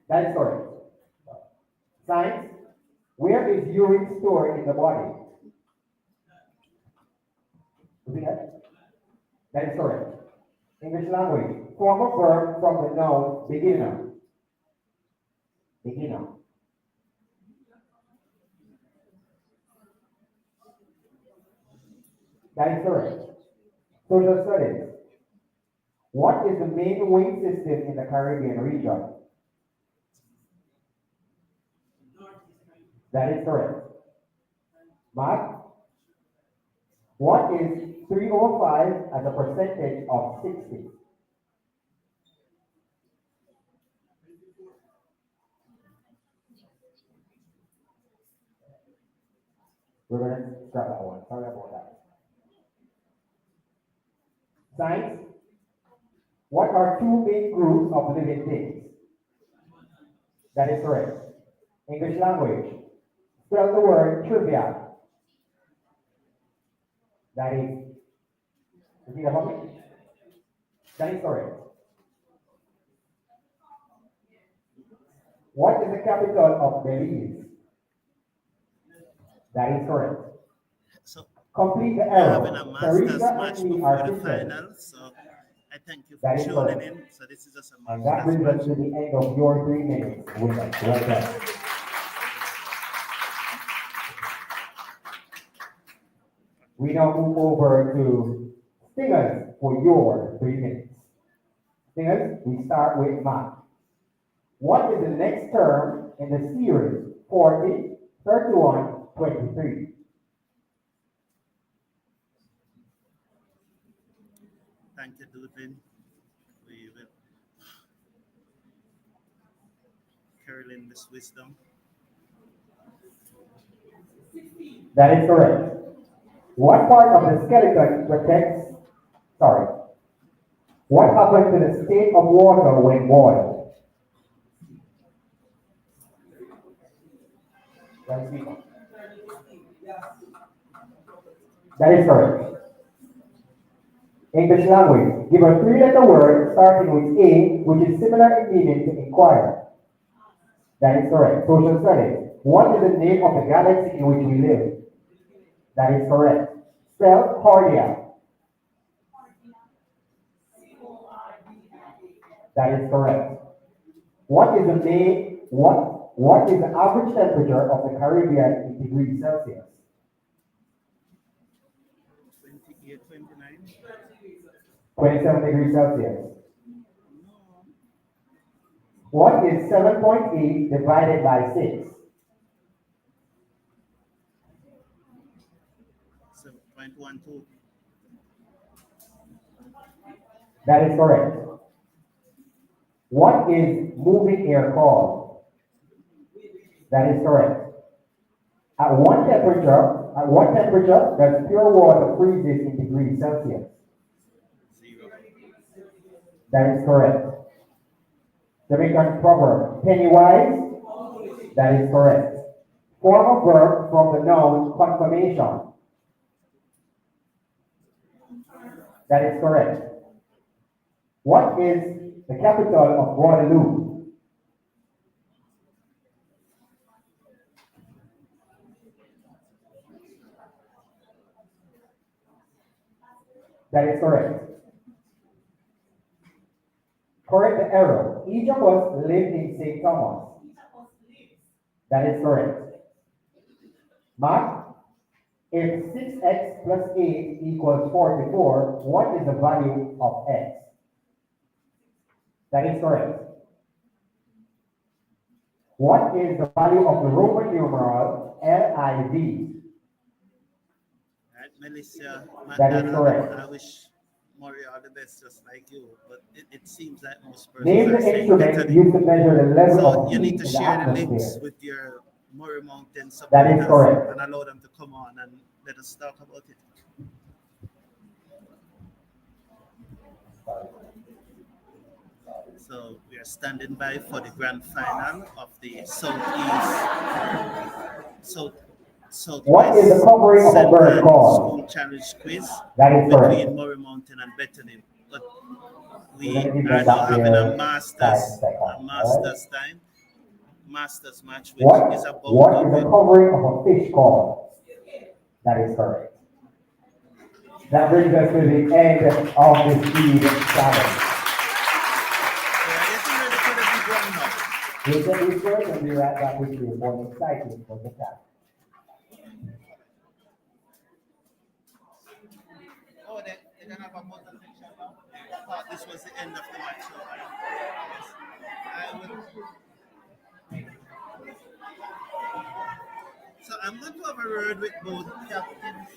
That is correct. Science. Where is urine stored in the body? Repeat that. That is correct. English language. Form a verb from the noun beginner. Beginner. That is correct. Social studies. What is the main wing system in the Caribbean region? That is correct. Math. What is 3 over 5 as a percentage of 60? We're going to scrap that one. Sorry about that. Science. What are two main groups of living things? That is correct. English language. Spell the word trivia. That is. Repeat about me. That is correct. What is the capital of Belize? That is correct. So Complete the we're error. having a Masters Teresa match and me before are the sisters. final, so I thank you That for is tuning correct. in. So this is just a And that Masters brings us match. to the end of your 3 minutes with us. Right there. We now move over to singers for your 3 minutes. Singers, we start with Matt. What is the next term in the series 40, 31, 23? Thank you, Dupin. We will Carolyn this wisdom. That is correct. What part of the skeleton protects, sorry, what happens to the state of water when boiled? That is correct. English language. Give a 3-letter word starting with A, which is similar in meaning to inquire. That is correct. Social studies. What is the name of the galaxy in which we live? That is correct. Spell Cordia. That is correct. What is the average temperature of the Caribbean in degrees Celsius? 28, 29. 27 degrees Celsius. What is 7.8 divided by 6? 7.12. That is correct. What is moving air called? That is correct. At what temperature does pure water freezes in degrees Celsius? 0. That is correct. Jamaican proverb, penny wise? That is correct. Form a verb from the noun confirmation. That is correct. What is the capital of Guadeloupe? That is correct. Correct the error. Each of us lived in St. Thomas. That is correct. Mark, if 6x plus 8 equals 44, what is the value of x? That is correct. What is the value of the Roman numeral LIV? Right, Melissa, That is correct. I wish Maury all the best, just like you, but it seems like most persons Name are the saying instrument Bethany. used to measure the level So of you heat need to in the share the links atmosphere. with your Murray Mountain That is supporters correct. and allow them to come on and let us talk about it. So we are standing by for the grand final of the South What is the Southwest covering of a bird Central called? School Challenge Quiz That is correct. between Murray Mountain and Bethany. But We're We gonna give are them now back having their 5 seconds. a All right. Masters time, Masters match, which is about What to is the be. covering of a fish called? That is correct. That brings us to the end of the speed challenge. We're getting ready for the big one now. We'll get this first and be right back with you for the exciting for the challenge. Oh, they don't have a motor section now. I thought this was the end of the match. So I will. So I'm going to have a word with both captains.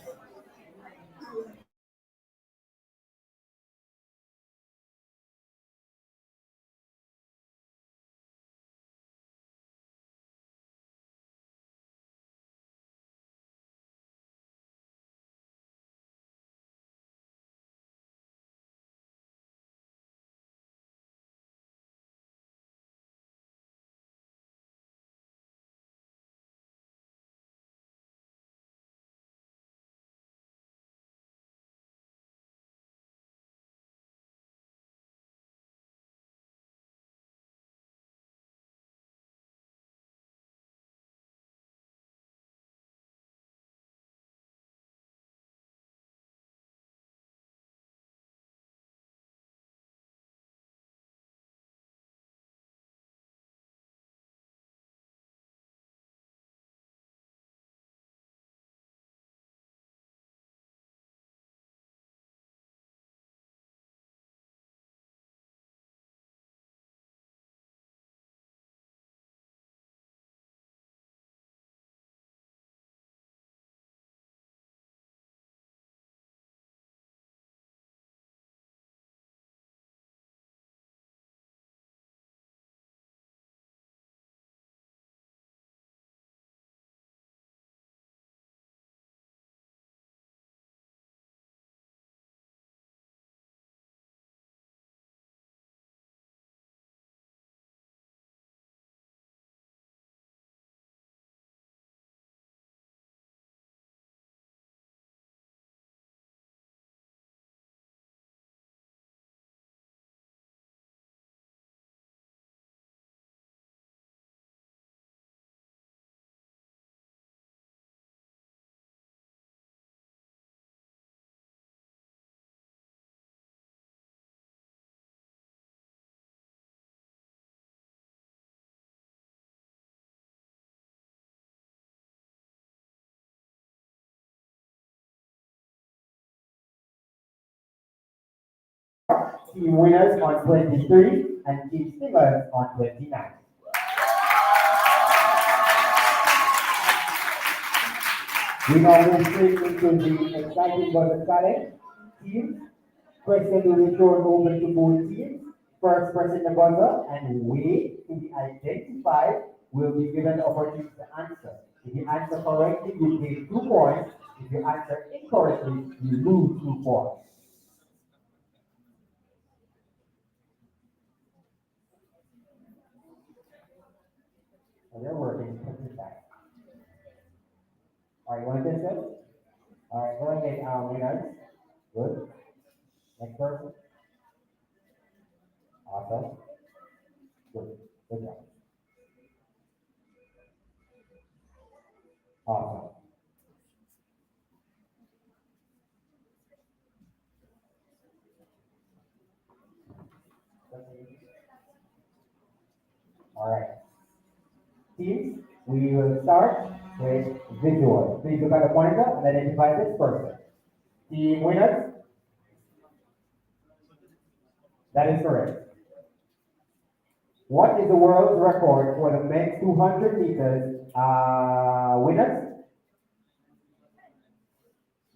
Team winners on 23 and team singers on 29. We now move straight into the exciting buzzer challenge. Teams, question will be thrown open to both teams. First pressing the buzzer and wait to be identified will be given the opportunity to answer. If you answer correctly, you gain 2 points. If you answer incorrectly, you lose 2 points. And they're working pretty fast. All right, you want to test it? All right, go ahead, winners. Good. Next person. Awesome. Good. Good job. Awesome. All right. Teams, we will start with visual. Please look at the monitor and identify this person. Team winners, that is correct. What is the world record for the men's 200 meters winners?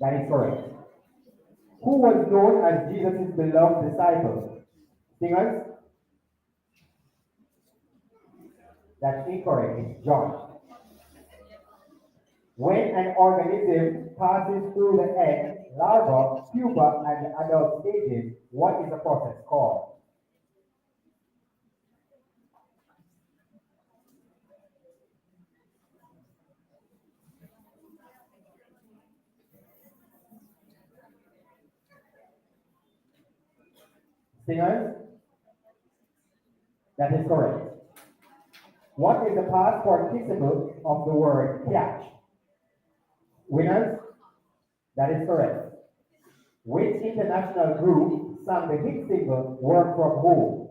That is correct. Who was known as Jesus' beloved disciple? Singers? That's incorrect. It's John. When an organism passes through the egg, larva, pupa, and the adult stages, what is the process called? Singers, that is correct. What is the past participle of the word catch? Winners, that is correct. Which international group sang the hit single Work From Home?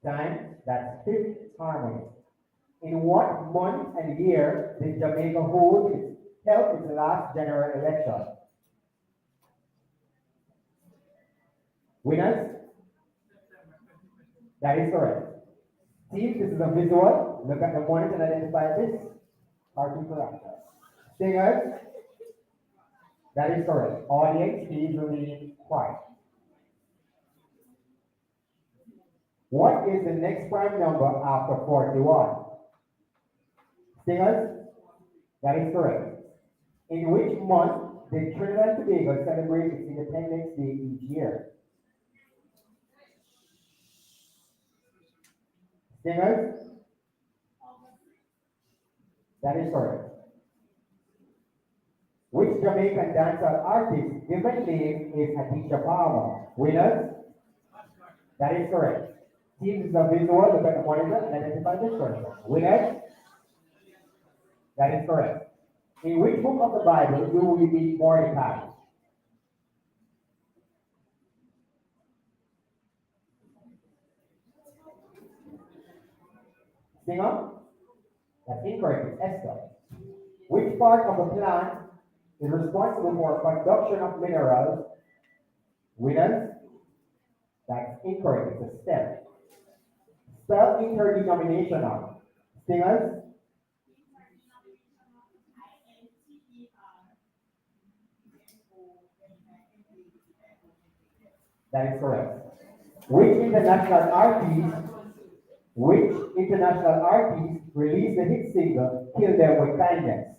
Time, that's fifth harmony. In what month and year did Jamaica held its last general election? Winners, that is correct. Team, this is a visual. Look at the monitor and identify this. Party correct. Singers, that is correct. Audience, please remain quiet. What is the next prime number after 41? Singers, that is correct. In which month did Trinidad and Tobago celebrate its Independence Day each year? Singers, that is correct. Which Jamaican dancehall artist given name is Atisha Palmer? Winners, that is correct. Teams is a visual, look at the monitor and identify this person. Winners, that is correct. In which book of the Bible do we meet Mordecai? Singer? That's incorrect. It's Esther. Which part of the plant is responsible for production of minerals? Winners? That's incorrect. It's a stem. Spell interdenominational. Singers? That is correct. Which international artist Which international artist released the hit single Kill Them With Kindness?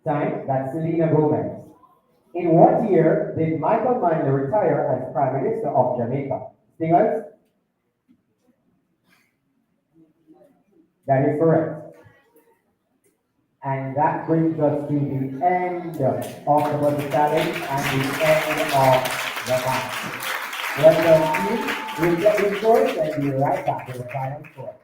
Time, that's Selena Gomez. In what year did Michael Manley retire as Prime Minister of Jamaica? Singers? That is correct. And that brings us to the end of the buzzer challenge and the end of the match. Let us see, we'll get the scores and be right back to the final score.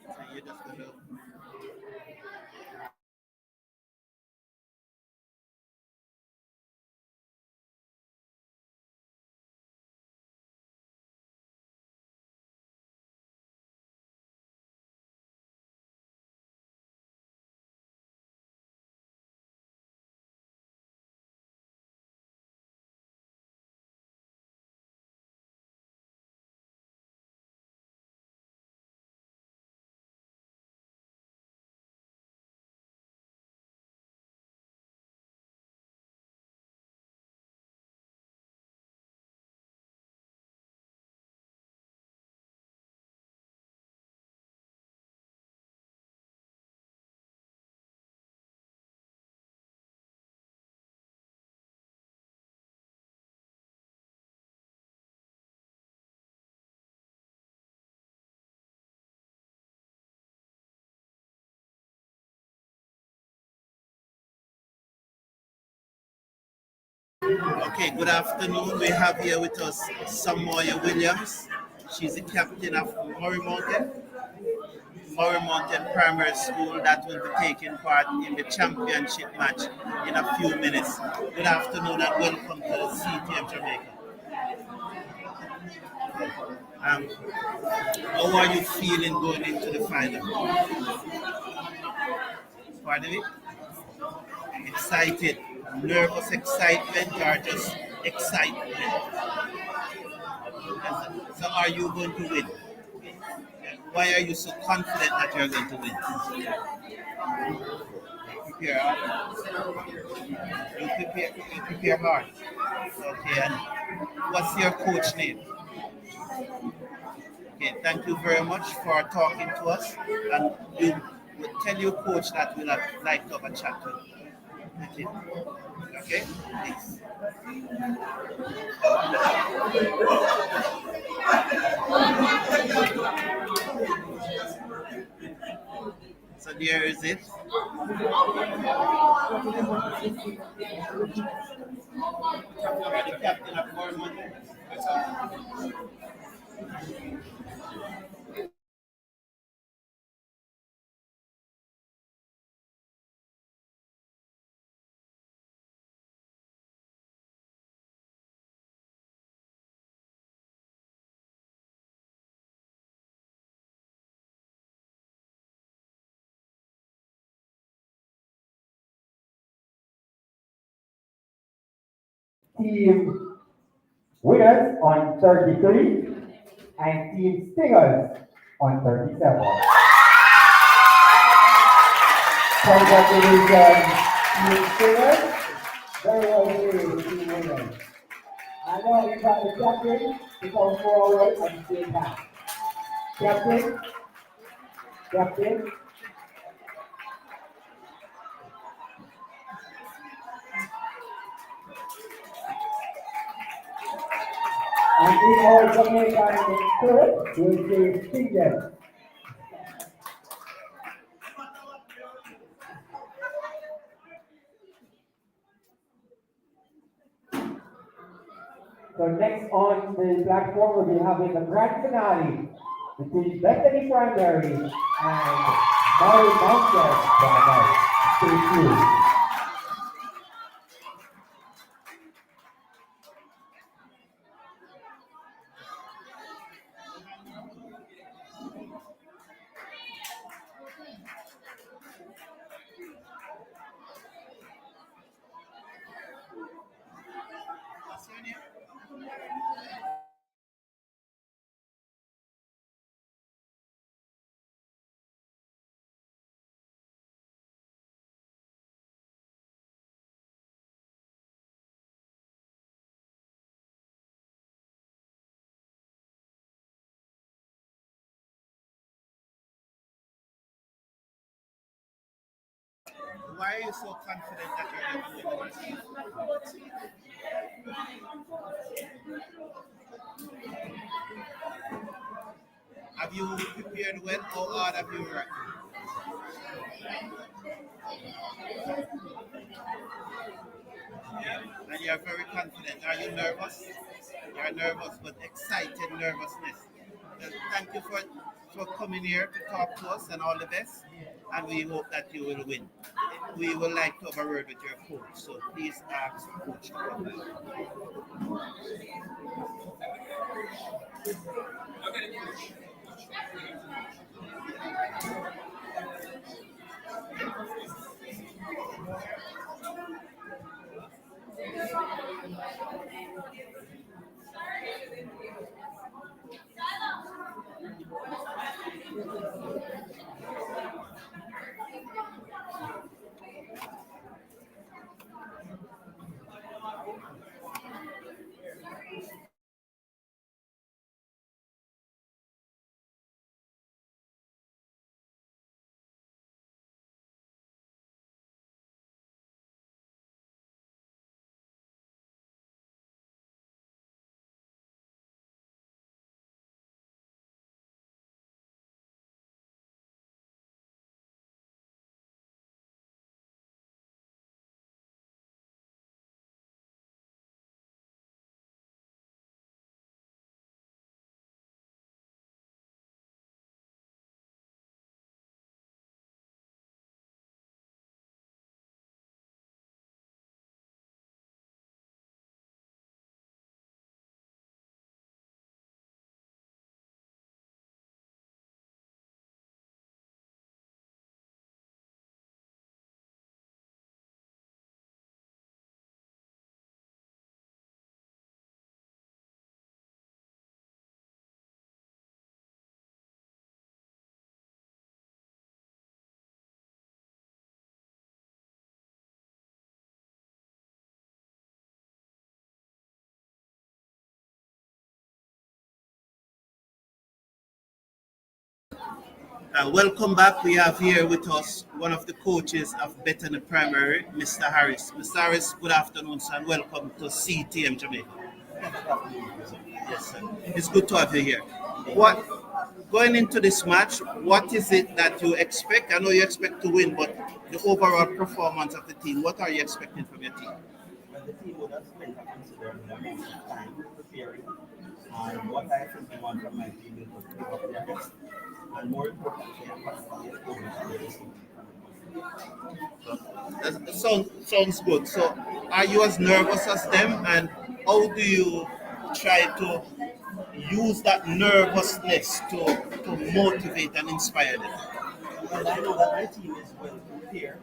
So you just go to Okay, good afternoon. We have here with us Samoya Williams. She's the captain of Murray Mountain. Murray Mountain Primary School that will be taking part in the championship match in a few minutes. Good afternoon and welcome to the city of Jamaica. Um, how are you feeling going into the final? Pardon me? Excited, nervous excitement, or just excitement? So, are you going to win? Why are you so confident that you're going to win? Prepare hard. You prepare hard. Okay, and what's your coach name? Okay, thank you very much for talking to us. And you will tell your coach that we'll like to have a chat with him. Okay, please. So there is it. The captain of Bournemouth. Team winners on 33 and team stingers on 37. Congratulations, team stingers. Very well played, team winners. I know we got the captain to come forward and say that. Captain, captain, and in our Jamaican spirit, we'll say stingers. So next on the platform, we'll be having the grand finale between Bethany Primary and Murray Mountain Primary. Stay tuned. What's your name? Why are you so confident that you're going to win? Have you prepared well? How hard have you worked? And you're very confident. Are you nervous? You're nervous, but excited nervousness. Well, thank you for coming here to talk to us and all the best. And we hope that you will win. We would like to have a word with your coach. So please ask the coach to come back. Welcome back. We have here with us one of the coaches of Bethany Primary, Mr. Harris. Mr. Harris, good afternoon, sir, and welcome to CTM Jamaica. Yes, sir. It's good to have you here. What going into this match? What is it that you expect? I know you expect to win, but the overall performance of the team. What are you expecting from your team? But the team would have spent a considerable amount of time preparing. And what I think they want from my team is to give up their best. And more importantly, I'm confident over the team. Sounds good. So, are you as nervous as them, and how do you try to use that nervousness to motivate and inspire them? Well, I know that my team is well prepared,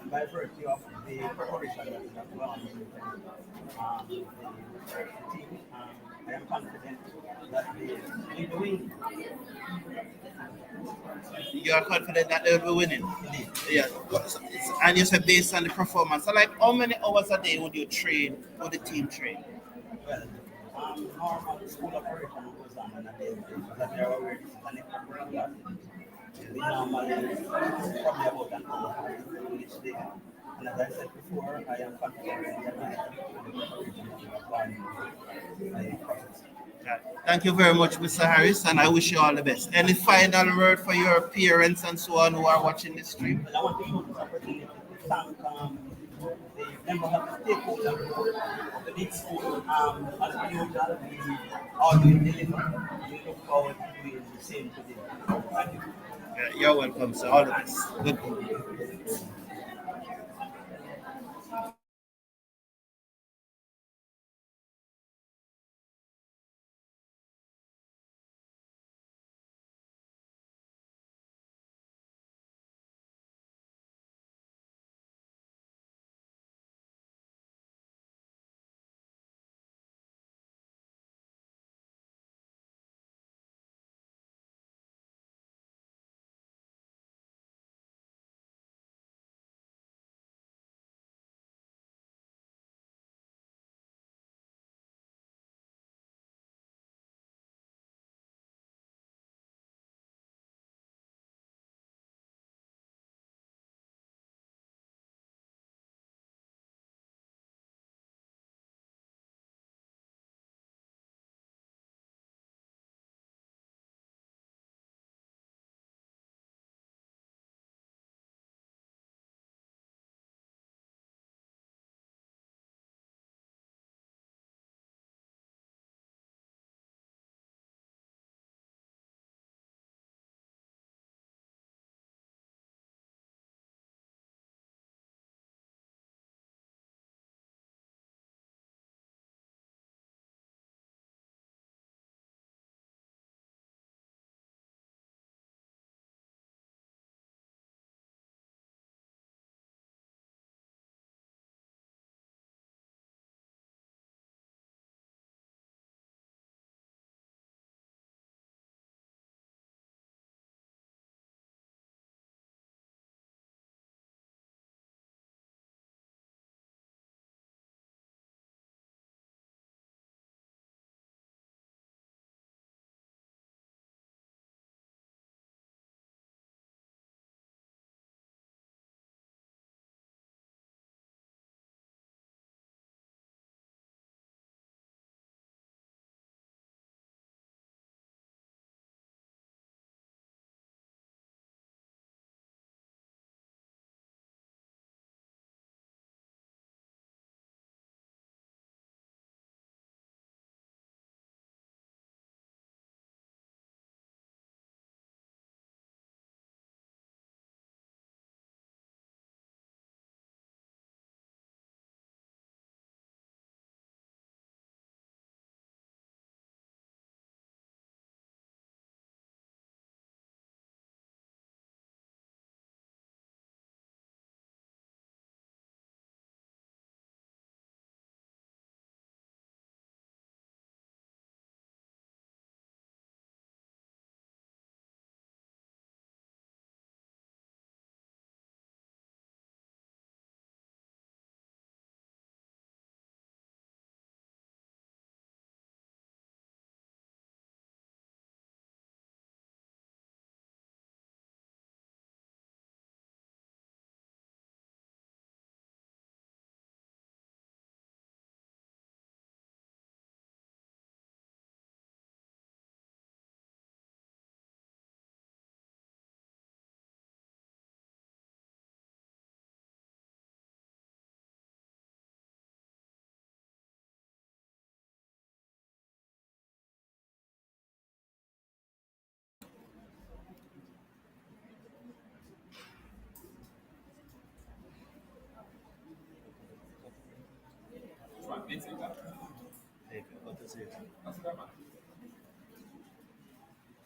and by virtue of the preparation that we have gone into the team, I am confident that they will win. You are confident that they'll be winning. Indeed. Yeah. And you said based on the performance. So, like, how many hours a day would you train? Would the team train? Well, normal school operation goes on a daily basis. As you are aware, this is an extracurricular activity. We normally probably about an hour each day. And as I said before, I am confident in the ability to do the preparation that we have gone into the process. Yeah. Thank you very much, Mr. Harris, and I wish you all the best. Any final word for your parents and so on who are watching this stream? But I want to use this opportunity to thank the members of the stakeholder board of the big school. As per usual, we always deliver. We look forward to doing the same today. Thank you. Yeah, you're welcome, sir. All the best. Good.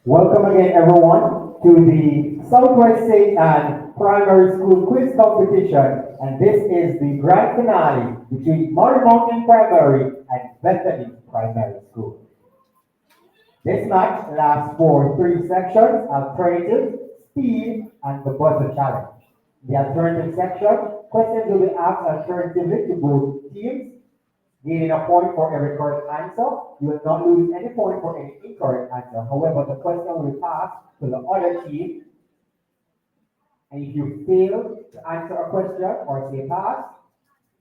Welcome again, everyone, to the Southwest State and Primary School Quiz Competition. And this is the grand finale between Murray Mountain Primary and Bethany Primary School. This match lasts for three sections: alternative, speed, and the buzzer challenge. The alternative section, questions will be asked alternatively to both teams, gaining a point for every correct answer. You will not lose any point for any incorrect answer. However, the question will pass to the other team, and if you fail to answer a question or say pass,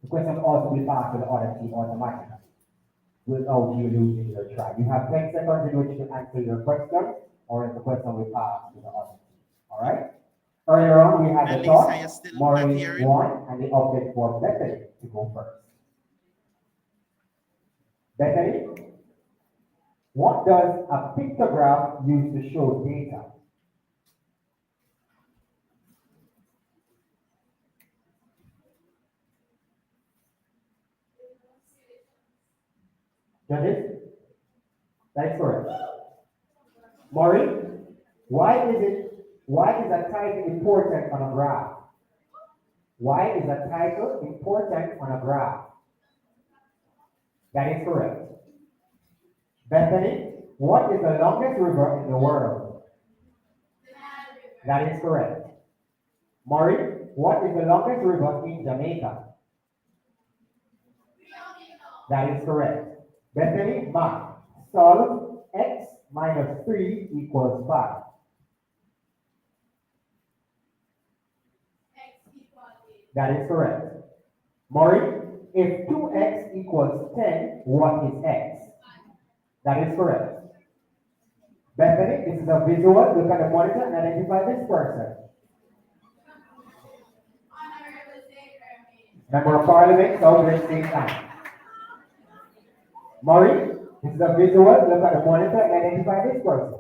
the question will also be passed to the other team automatically without you losing your try. You have 10 seconds in which to answer your question, or the question will pass to the other team. All right? Earlier on, we had the Melissa, you're toss. still not Maureen hearing? won, and the object for Bethany to go first. Bethany, what does a pictograph use to show data? Judges? That is correct. Maureen, why is a title important on a graph? Why is a title important on a graph? That is correct. Bethany, what is the longest river in the world? That is correct. Maureen, what is the longest river in Jamaica? That is correct. Bethany, math. Solve x minus 3 equals 5. That is correct. Maureen, if 2x equals 10, what is x? That is correct. Bethany, this is a visual. Look at the monitor and identify this person. Member of Parliament, Southwest State Bank. Maureen, this is a visual. Look at the monitor and identify this person.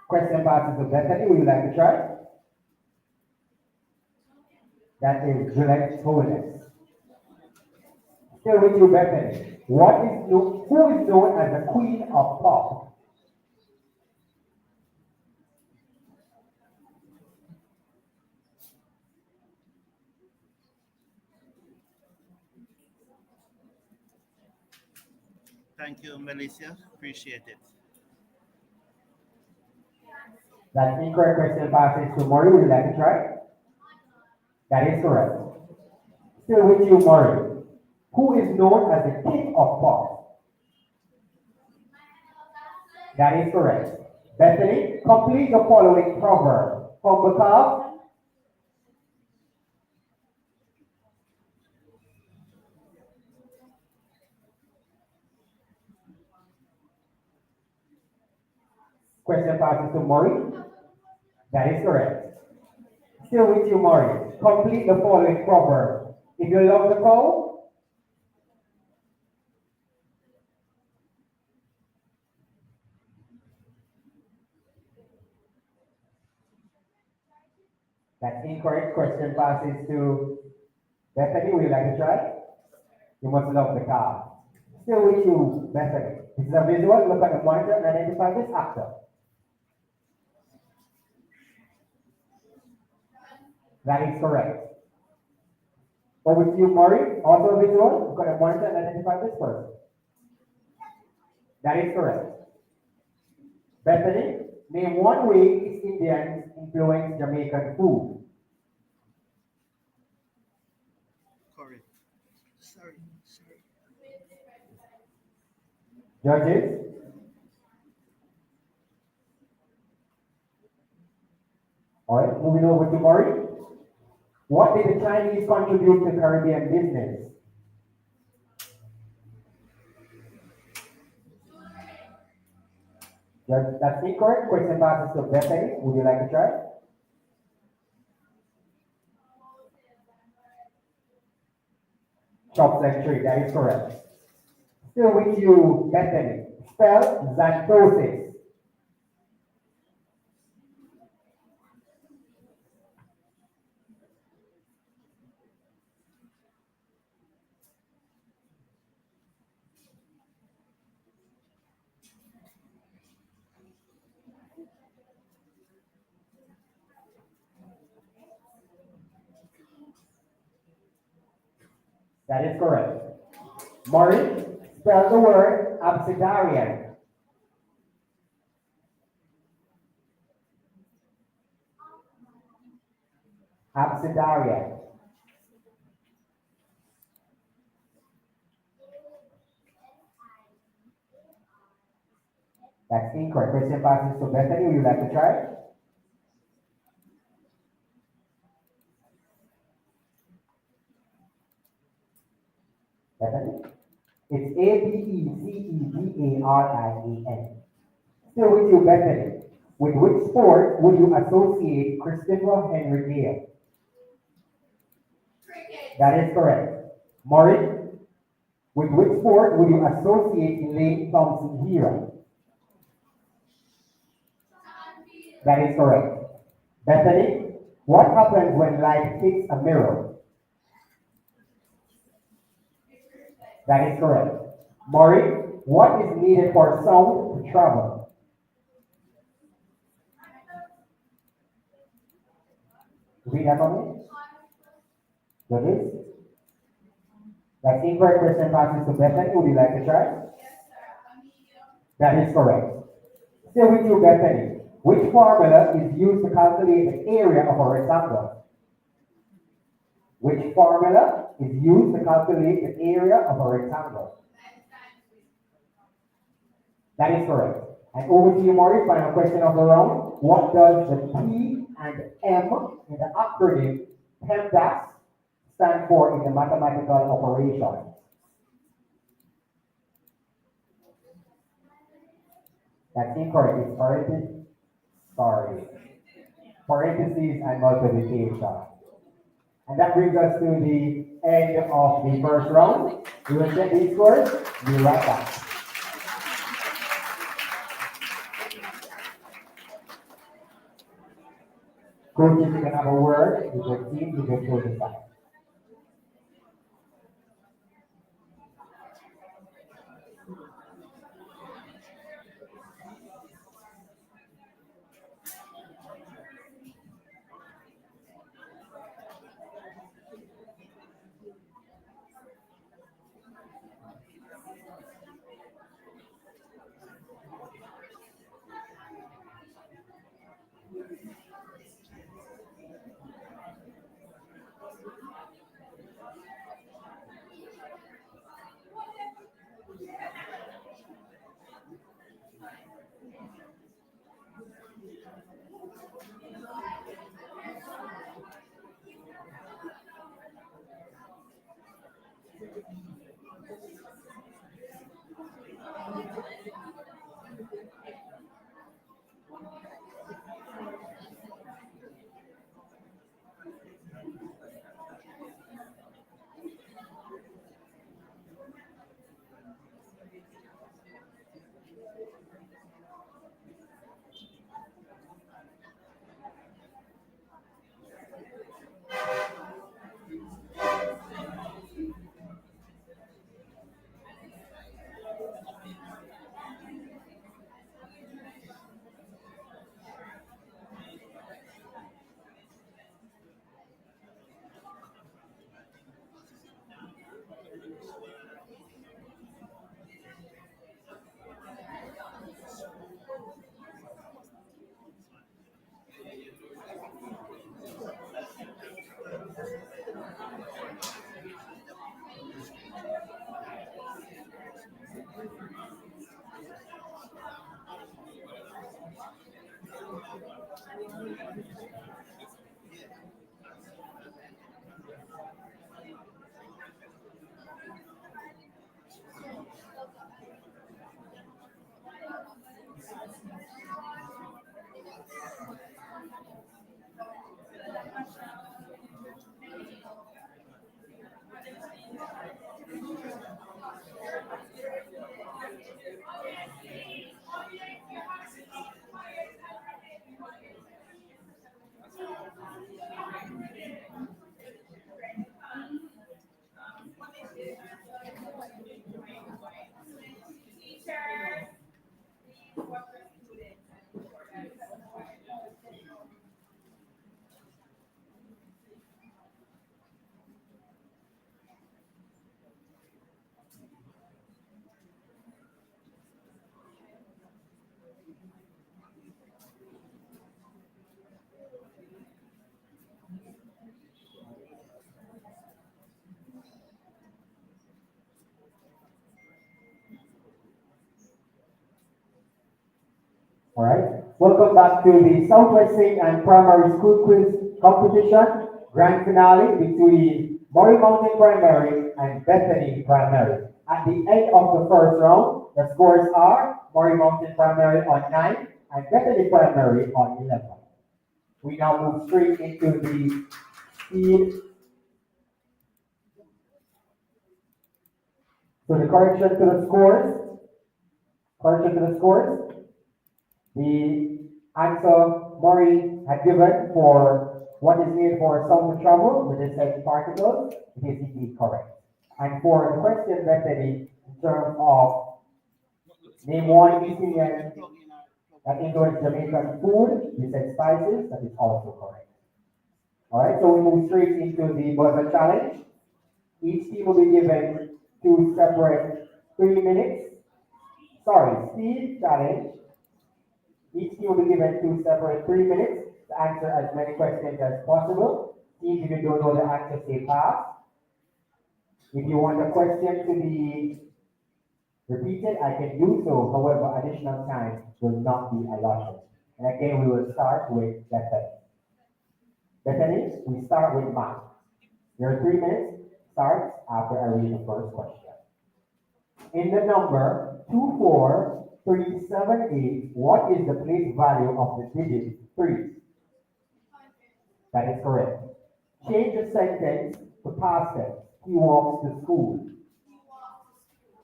Question passes to Bethany. Would you like to try? That is Juliet Holiness. Still with you, Bethany. Who is known as the Queen of Pop? Thank you, Melissa. Appreciate it. That incorrect question passes to Maury. Would you like to try? That is correct. Still with you, Maury. Who is known as the King of Pop? That is correct. Bethany, complete the following proverb. Humble calf. Question passes to Maury. That is correct. Still with you, Maury. Complete the following proverb. If you love the cow, that's incorrect. Question passes to Bethany. Would you like to try? You must love the cow. Still with you, Bethany. This is a visual. Look at the monitor and identify this actor. That is correct. Over to you, Maury. Also a visual. Look at the monitor and identify this person. That is correct. Bethany, name one way East Indians influence Jamaican food. Correct. Sorry. Judges? All right, moving over to Maury. What did the Chinese contribute to Caribbean business? That's incorrect. Question passes to Bethany. Would you like to try? Shops and trade. That is correct. Still with you, Bethany. Spell xanthosis. That is correct. Maureen, spell the word obsidarian. Obsidarian. That's incorrect. Question passes to Bethany. Would you like to try? Bethany? It's Abecedarian. Still with you, Bethany. With which sport would you associate Christopher Henry Gale? That is correct. Maureen, with which sport would you associate Elaine Thompson Hero? That is correct. Bethany, what happens when light hits a mirror? That is correct. Maureen, what is needed for sound to travel? Repeat that for me. That is? That's incorrect. Question passes to Bethany. Would you like to try? That is correct. Still with you, Bethany. Which formula is used to calculate the area of a rectangle? Which formula is used to calculate the area of a rectangle? That is correct. And over to you, Maury. Final question of the round. What does the P and M in the acronym PEMDAS stand for in the mathematical operation? That's incorrect. It's parentheses and multiplication. And that brings us to the end of the first round. We will check these scores. Be right back. Coach, if you can have a word with your team, you can show the side. All right. Welcome back to the Southwest State and Primary School Quiz Competition Grand Finale between Murray Mountain Primary and Bethany Primary. At the end of the first round, the scores are Murray Mountain Primary on 9 and Bethany Primary on 11. We now move straight into the speed. So the correction to the scores. Correction to the scores. The answer Murray had given for what is needed for sound to travel with the said particles, it is indeed correct. And for the question Bethany, in terms of name one ingredient that influences Jamaican food, you said spices, that is also correct. Alright, so we move straight into the buzzer challenge. Each team will be given two separate 3 minutes. Sorry, speed challenge. Each team will be given two separate 3 minutes to answer as many questions as possible. Teams, if you don't know the answer, say pass. If you want a question to be repeated, I can do so. However, additional time will not be allotted. And again, we will start with Bethany. Bethany, we start with Mark. Your 3 minutes starts after I read the first question. In the number 24378, what is the place value of the digit 3? That is correct. Change the sentence to past tense. He walks to school.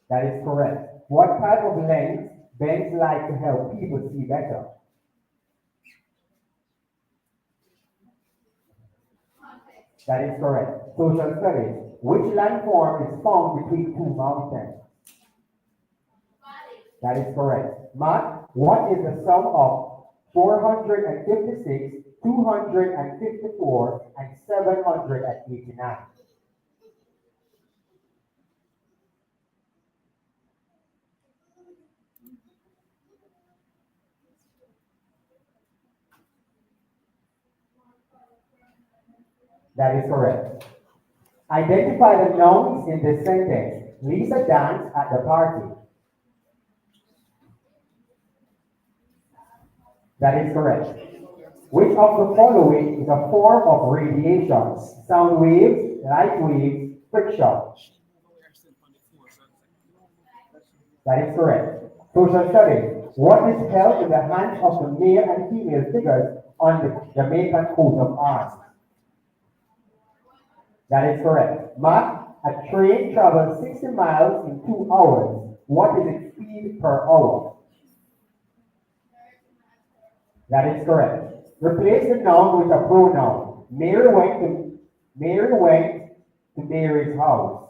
That is correct. What type of lens bends like to help people see better? That is correct. Social studies. Which landform is found between two mountains? That is correct. Matt, what is the sum of 456, 254, and 789? That is correct. Identify the nouns in this sentence. Lisa danced at the party. That is correct. Which of the following is a form of radiation? Sound waves, light waves, friction. That is correct. Social studies. What is held in the hands of the male and female figures on the Jamaican coat of arms? That is correct. Mark, a train travels 60 miles in 2 hours. What is its speed per hour? That is correct. Replace the noun with a pronoun. Mary went to Mary's house.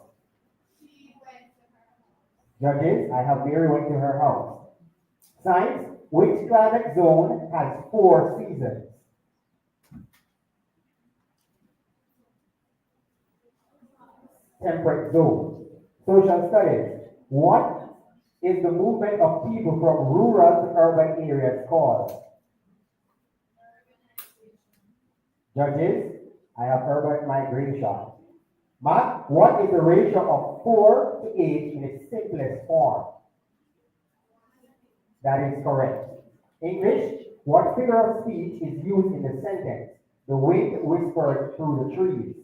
Judges, I have Mary went to her house. Science, which climate zone has 4 seasons? Temperate zone. Social studies. What is the movement of people from rural to urban areas called? Judges, I have urban migration. Mark, what is the ratio of 4 to 8 in its simplest form? That is correct. English, what figure of speech is used in the sentence? The wind whispered through the trees.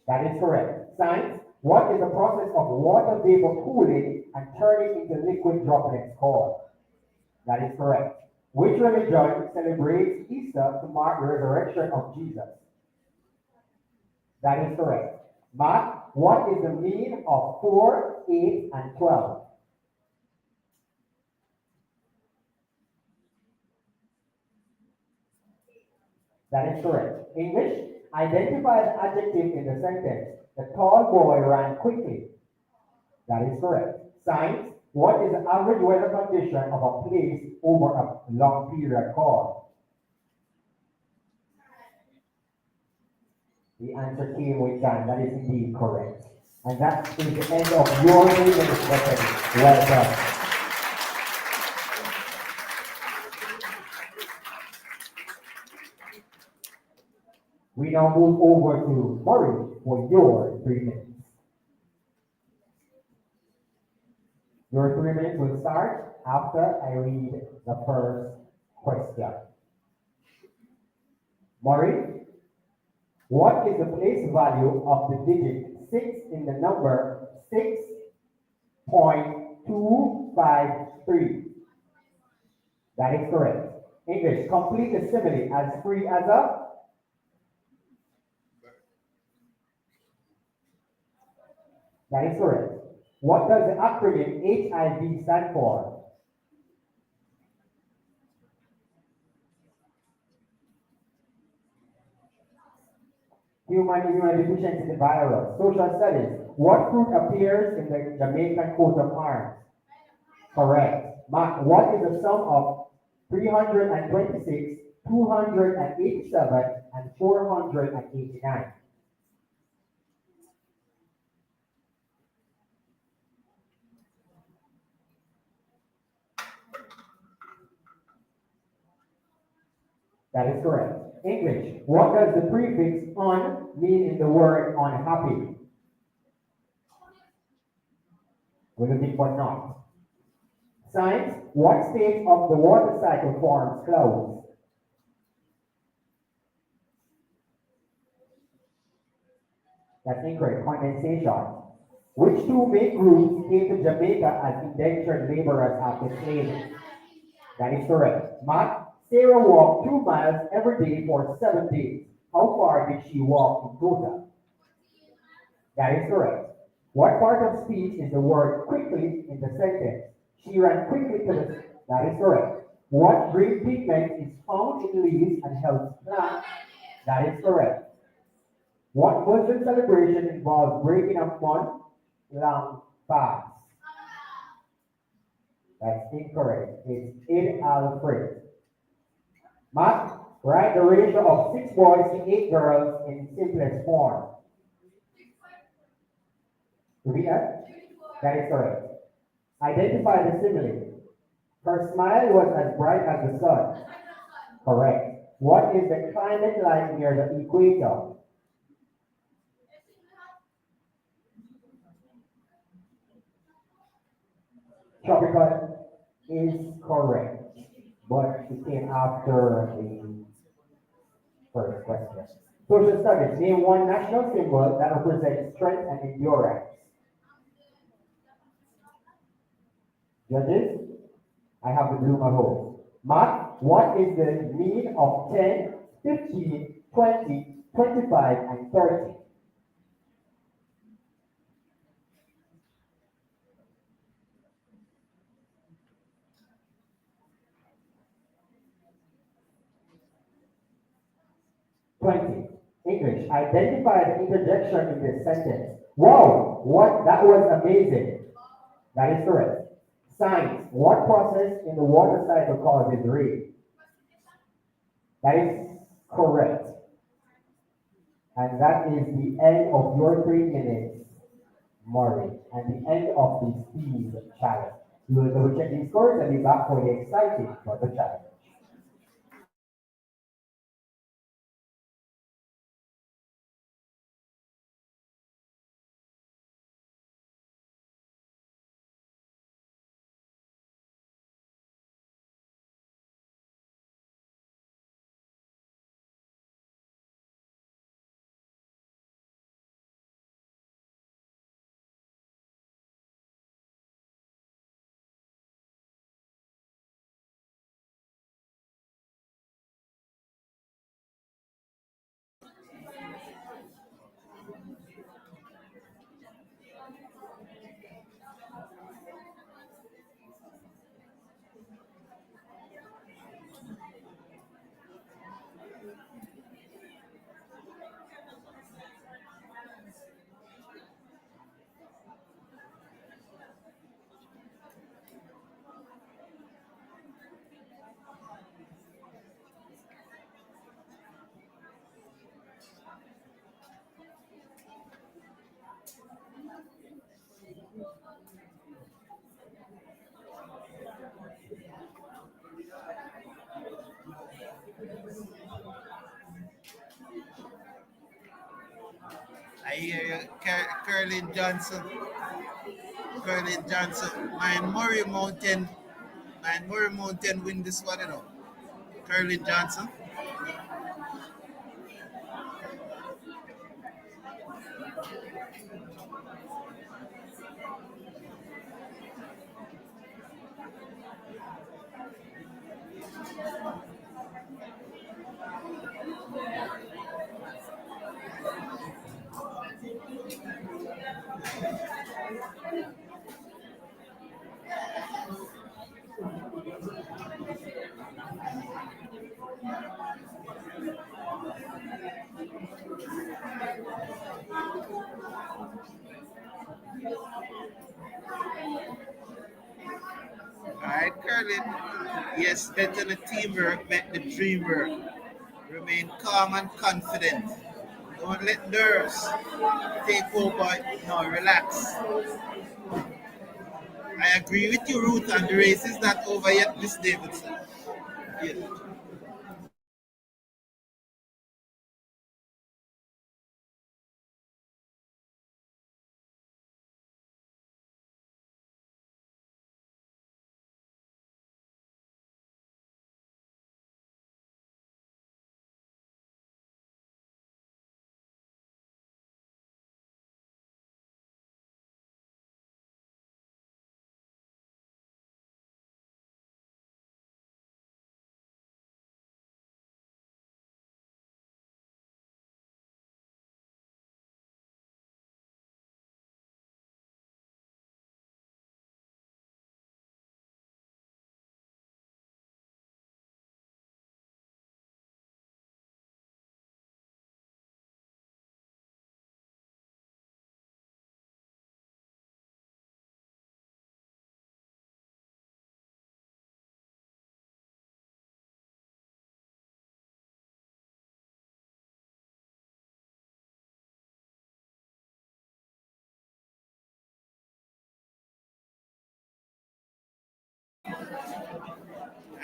That is correct. Science, what is the process of water vapor cooling and turning into liquid droplets called? That is correct. Which religion celebrates Easter to mark the resurrection of Jesus? That is correct. Mark, what is the mean of 4, 8, and 12? That is correct. English, identify the adjective in the sentence. The tall boy ran quickly. That is correct. Science, what is the average weather condition of a place over a long period called? The answer came with time. That is indeed correct. And that is the end of your meeting lesson. Well done. We now move over to Murray for your 3 minutes. Your 3 minutes will start after I read the first question. Maury, what is the place value of the digit 6 in the number 6.253? That is correct. English, complete the simile as free as a. That is correct. What does the acronym HIV stand for? Human immunodeficiency virus. Social studies. What fruit appears in the Jamaican coat of arms? Correct. Mark, what is the sum of 326, 287, and 489? That is correct. English. What does the prefix "un" mean in the word unhappy? We're looking for not. Science. What stage of the water cycle forms clouds? That's incorrect. Condensation. Which two main groups came to Jamaica as indentured laborers after slavery? That is correct. Matt, Sarah walked 2 miles every day for 7 days. How far did she walk in total? That is correct. What part of speech is the word quickly in the sentence? She ran quickly to the. That is correct. What green pigment is found in leaves and helps plants? That is correct. What Muslim celebration involves breaking a month-long fast? That's incorrect. It's Eid al-Fitr. Math, write the ratio of 6 boys to 8 girls in simplest form. Repeat that? That is correct. Identify the simile. Her smile was as bright as the sun. Correct. What is the climate like near the equator? Tropical is correct, but it came after the first question. Social studies. Name one national symbol that represents strength and endurance. Judges, I have the blue hole. Mark, what is the mean of 10, 15, 20, 25, and 30? 20. English, identify the interjection in this sentence. Wow, what? That was amazing. That is correct. Science, what process in the water cycle causes rain? That is correct. And that is the end of your 3 minutes, Murray, and the end of the speed challenge. We will double check these scores and be back for the exciting for the challenge. I hear you, Curlin Johnson. Curlin Johnson. My Murray Mountain And Murray Mountain win this one, you know. Curlin Johnson. Alright, Curlin. Yes, Bethany teamwork make the dream work. Remain calm and confident. Don't let nerves take over. No, relax. I agree with you, Ruth, and the race is not over yet, Miss Davidson. Yes.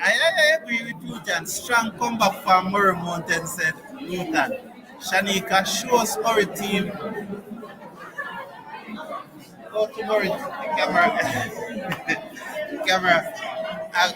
I agree with you, John. Strong comeback from Murray Mountain, said Newton. Shanika shows our team. Go to Murray. Camera. Camera. Uh,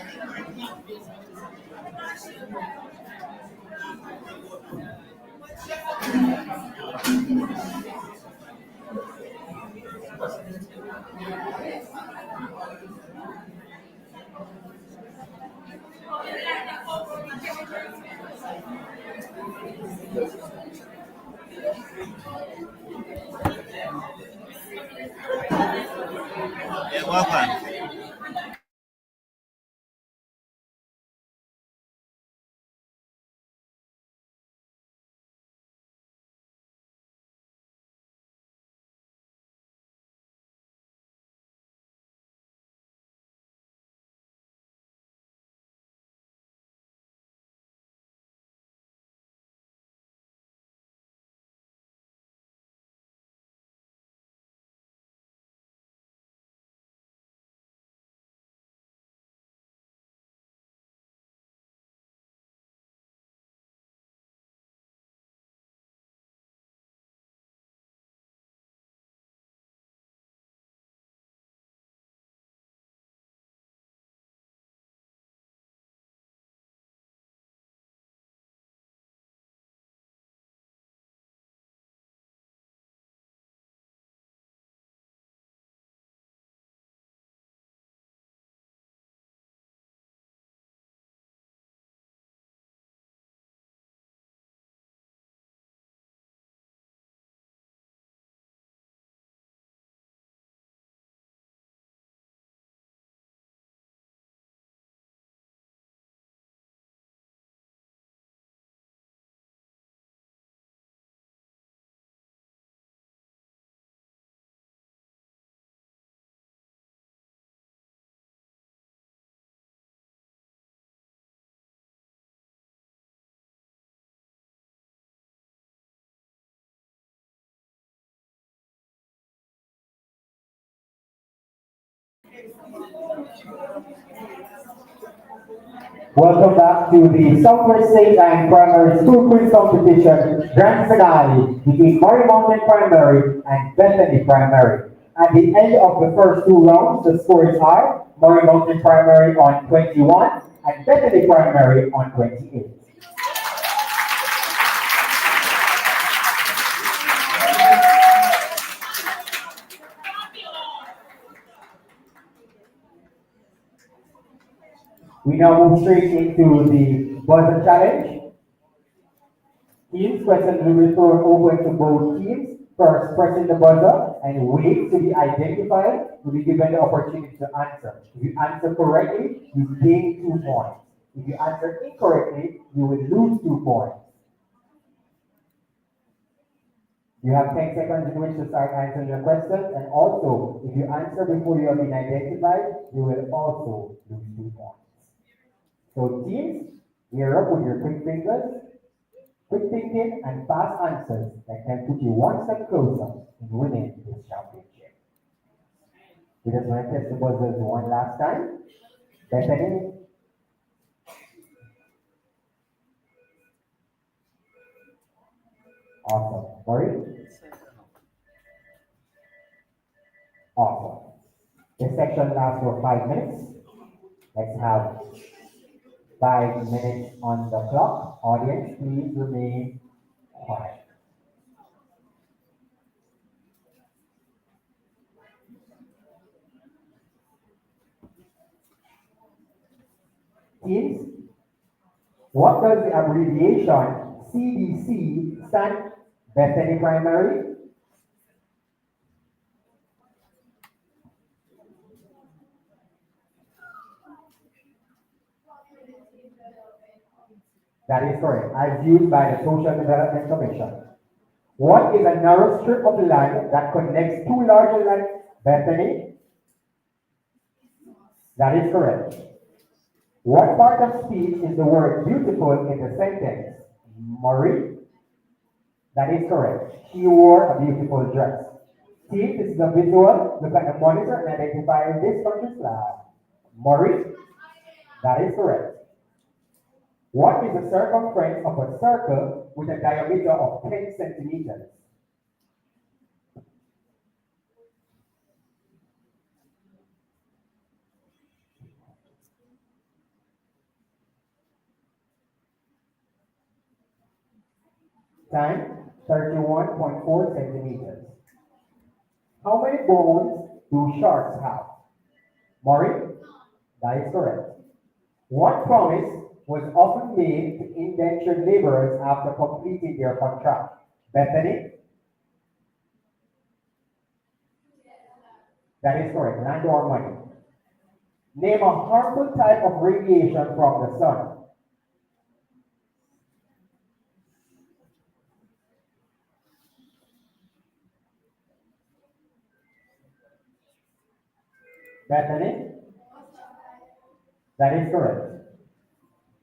yeah, welcome. Welcome back to the Southwest State and Primary School Quiz Competition Grand Finale between Murray Mountain Primary and Bethany Primary. At the end of the first two rounds, the scores are Murray Mountain Primary on 21 and Bethany Primary on 28. We now move straight into the buzzer challenge. Teams, questions will be thrown open to both teams. First, pressing the buzzer and wait to be identified will be given the opportunity to answer. If you answer correctly, you gain 2 points. If you answer incorrectly, you will lose 2 points. You have 10 seconds in which to start answering your questions, and also, if you answer before you have been identified, you will also lose 2 points. So teams, gear up with your quick fingers, quick thinking, and fast answers that can put you one step closer in winning this championship. We just want to test the buzzers one last time. Bethany. Awesome. Murray? Awesome. This section lasts for 5 minutes. Let's have 5 minutes on the clock. Audience, please remain quiet. Teams, what does the abbreviation CBC stand? Bethany Primary? That is correct, as used by the Social Development Commission. What is a narrow strip of land that connects two larger lands? Bethany? That is correct. What part of speech is the word beautiful in the sentence? Murray? That is correct. She wore a beautiful dress. See, this is a visual. Look at the monitor and identify this from the slide. Murray? That is correct. What is the circumference of a circle with a diameter of 10 centimeters? Time, 31.4 centimeters. How many bones do sharks have? Murray? That is correct. What promise was often made to indentured laborers after completing their contract? Bethany? That is correct. Land or money. Name a harmful type of radiation from the sun. Bethany? That is correct.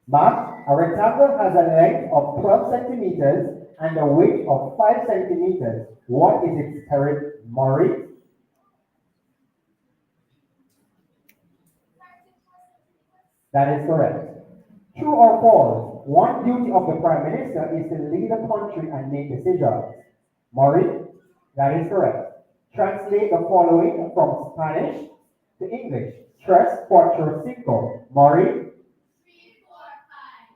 Mark, a rectangle has a length of 12 centimeters and a width of 5 centimeters. What is its perimeter? Murray? That is correct. True or false? One duty of the Prime Minister is to lead the country and make decisions. Murray? That is correct. Translate the following from Spanish to English. Tres, cuatro, cinco. Murray?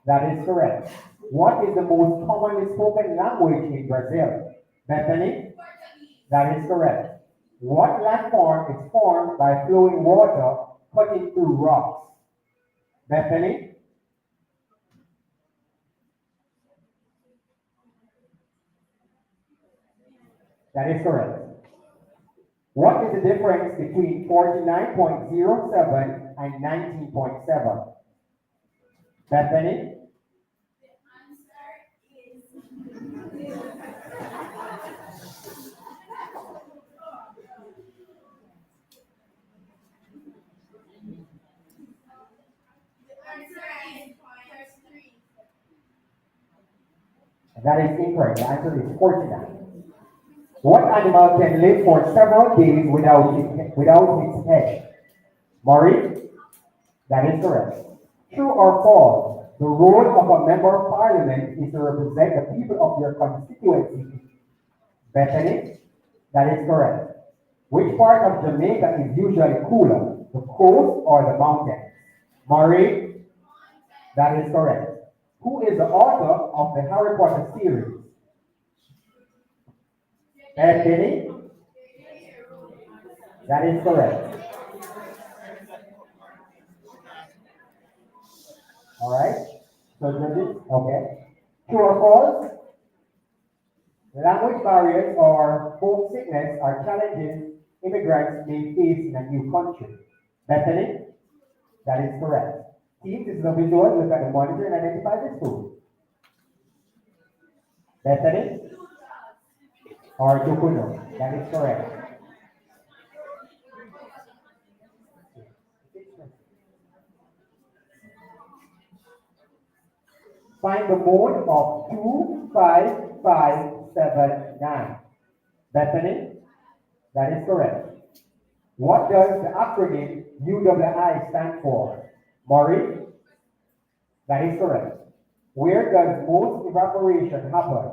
That is correct. What is the most commonly spoken language in Brazil? Bethany? That is correct. What landform is formed by flowing water cutting through rocks? Bethany? That is correct. What is the difference between 49.07 and 19.7? Bethany? That is incorrect. The answer is 49. What animal can live for several days without its head? Murray? That is correct. True or false? The role of a member of parliament is to represent the people of your constituency. Bethany? That is correct. Which part of Jamaica is usually cooler, the coast or the mountains? Murray, that is correct. Who is the author of the Harry Potter series? Bethany, that is correct. All right. So judges, okay. True or false? Language barriers or homesickness are challenges immigrants may face in a new country. Bethany, that is correct. Teams, this is a visual. Look at the monitor and identify the school. Bethany or Jukuno, that is correct. Find the mode of 25579. Bethany, that is correct. What does the acronym UWI stand for? Maury, that is correct. Where does most evaporation happen?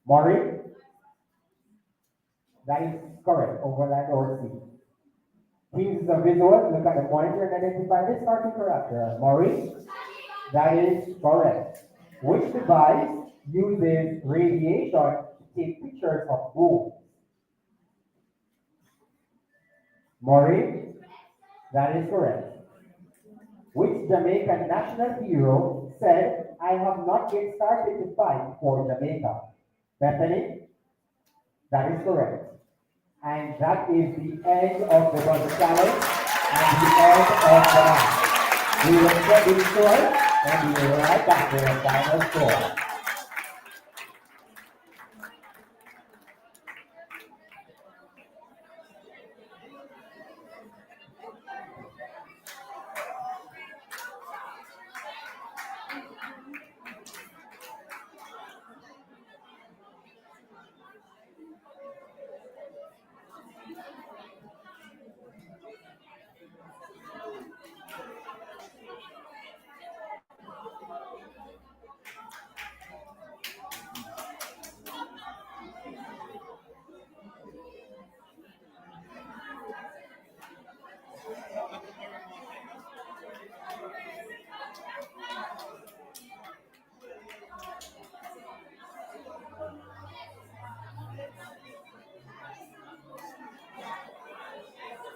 Maury, that is correct. Over land or sea. Please the visual, look at the monitor and identify the starting character. Maury, that is correct. Which device uses radiation to take pictures of bones? Maury, that is correct. Which Jamaican national hero said, I have not yet started to fight for Jamaica? Bethany, that is correct. And that is the end of the buzzer challenge and the end of the match. We will check the score and we will be right back with the final score.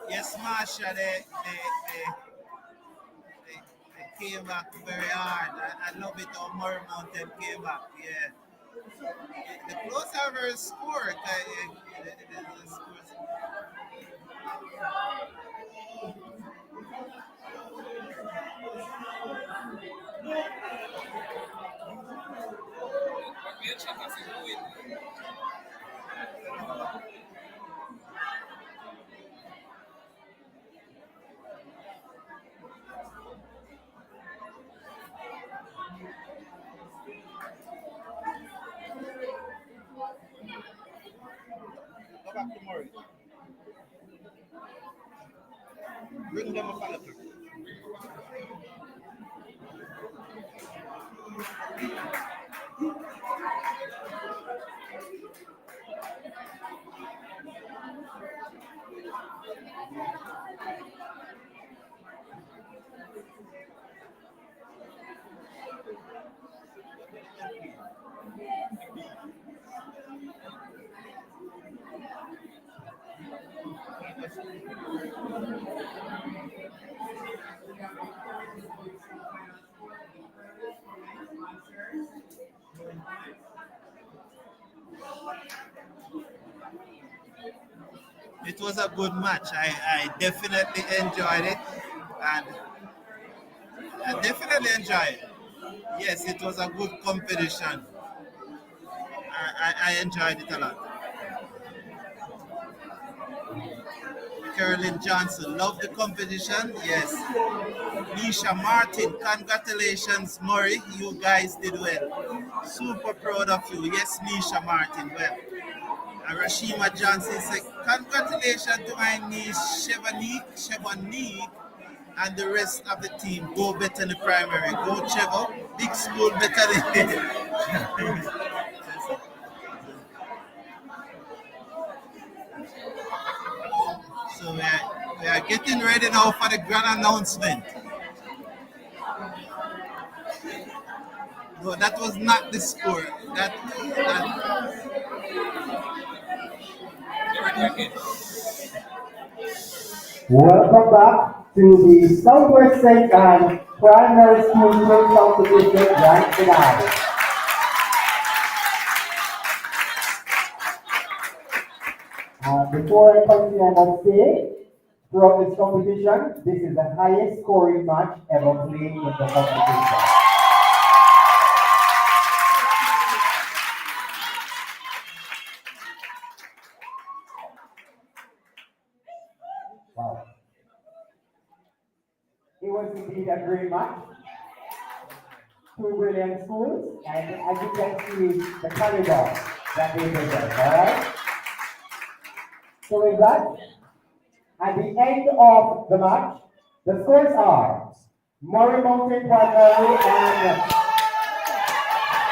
Yes, Marsha, they came back very hard. I love it how Murray Mountain came back. Yeah. The close ever scored. The scores. Go back to Murray. Bring them a follow through. It was a good match. I definitely enjoyed it, and I definitely enjoyed it. Yes, it was a good competition. I enjoyed it a lot. Carolyn Johnson, love the competition. Yes. Nisha Martin, congratulations, Murray. You guys did well. Super proud of you. Yes, Nisha Martin, well. And Rashima Johnson said, congratulations to my niece Shevanique, and the rest of the team. Go Bethany Primary. Go Chevo. Big school Bethany. are getting ready now for the grand announcement. No, that was not the score. That Welcome back to the Southwest St. Anne Primary School Quiz Competition Grand Finale. Before I continue, I must say, throughout this competition, this is the highest scoring match ever played in the competition. Wow. It was indeed a great match. Two brilliant schools, and as you can see, the caliber that they present, alright? So with that, at the end of the match, the scores are Murray Mountain Primary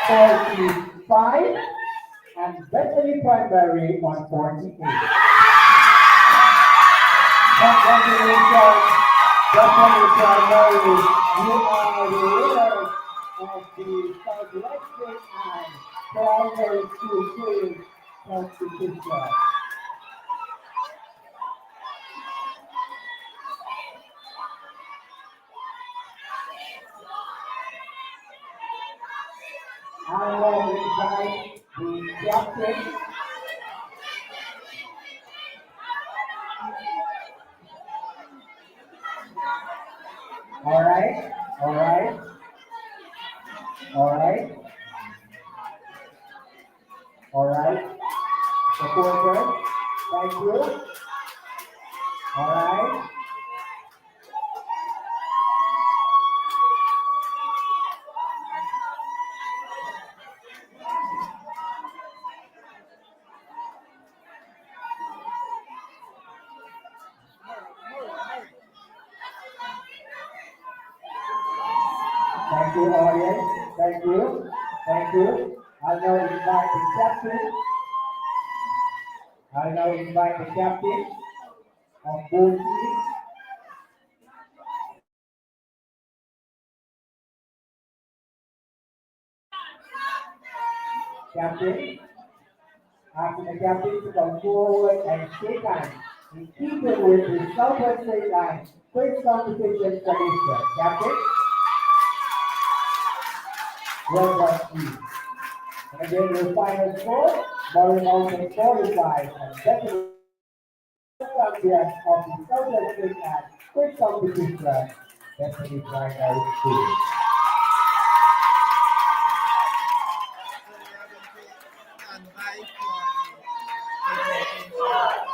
on 45 and Bethany Primary on 48. Congratulations, Bethany Primary, you are the winners of the Southwest St. Anne Primary School Quiz Competition. I will invite the captain. All right, all right, all right, all right. Supporter, thank you. All right. Thank you, audience. Thank you. Thank you. I'll now invite the captain. I'll now invite the captain of both teams. Captain, asking the captain to come forward and shake hands in keeping with the Southwest St. Anne Quiz Competition tradition. Captain, well done, please. And again, your final score, Murray Mountain 45 and Bethany champion of the Southwest St. Anne Quiz Competition, Bethany Primary School. stand by for the presentation.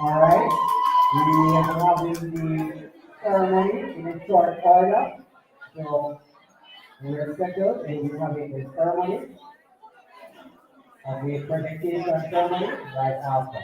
All right, we are having the ceremony in a short order. So we are scheduled and we're having the ceremony of the presentation ceremony right after.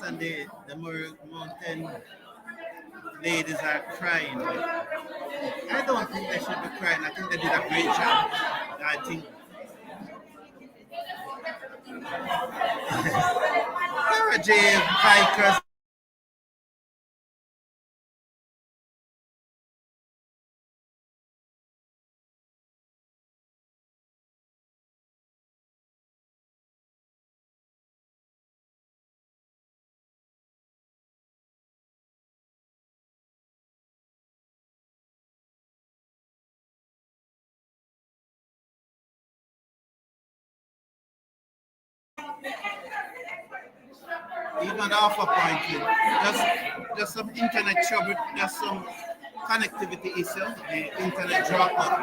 and the Murray Mountain ladies are crying. But I don't think they should be crying. I think they did a great job. I think J Vikers. Even half a point with just some internet trouble, just some connectivity issue. The internet dropped, but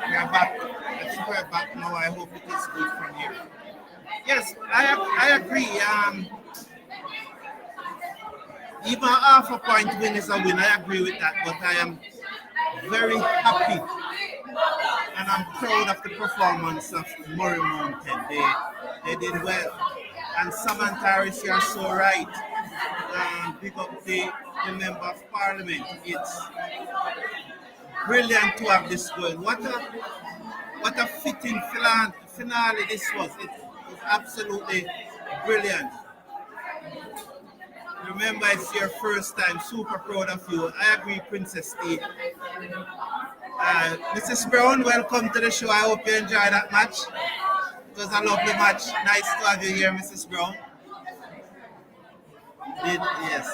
we are back. I think we're back now. I hope it is good from here. Yes, I agree. Even half a point win is a win. I agree with that, but I am very happy and I'm proud of the performance of Murray Mountain. They did well. And Samantha Harris, you are so right. Pick up the member of parliament. It's brilliant to have this going. What a fitting finale this was. It was absolutely brilliant. Remember, it's your first time. Super proud of you. I agree, Princess T. Mrs. Brown, welcome to the show. I hope you enjoyed that match. It was a lovely match. Nice to have you here, Mrs. Brown. Yes.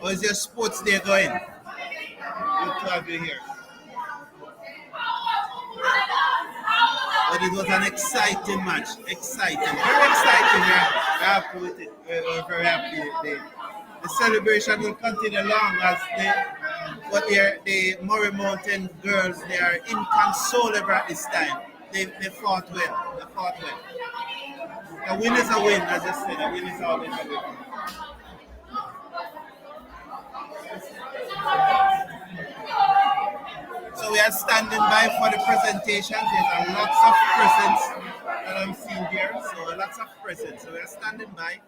How is your sports day going? Good to have you here. But it was an exciting match. Exciting. Very exciting. We're happy with it. We're very happy. The celebration will continue long as the Murray Mountain girls, they are inconsolable at this time. They fought well. They fought well. A win is a win, as I said. A win is always a win. So we are standing by for the presentation. There's a lots of presents that I'm seeing here. So lots of presents. So we are standing by.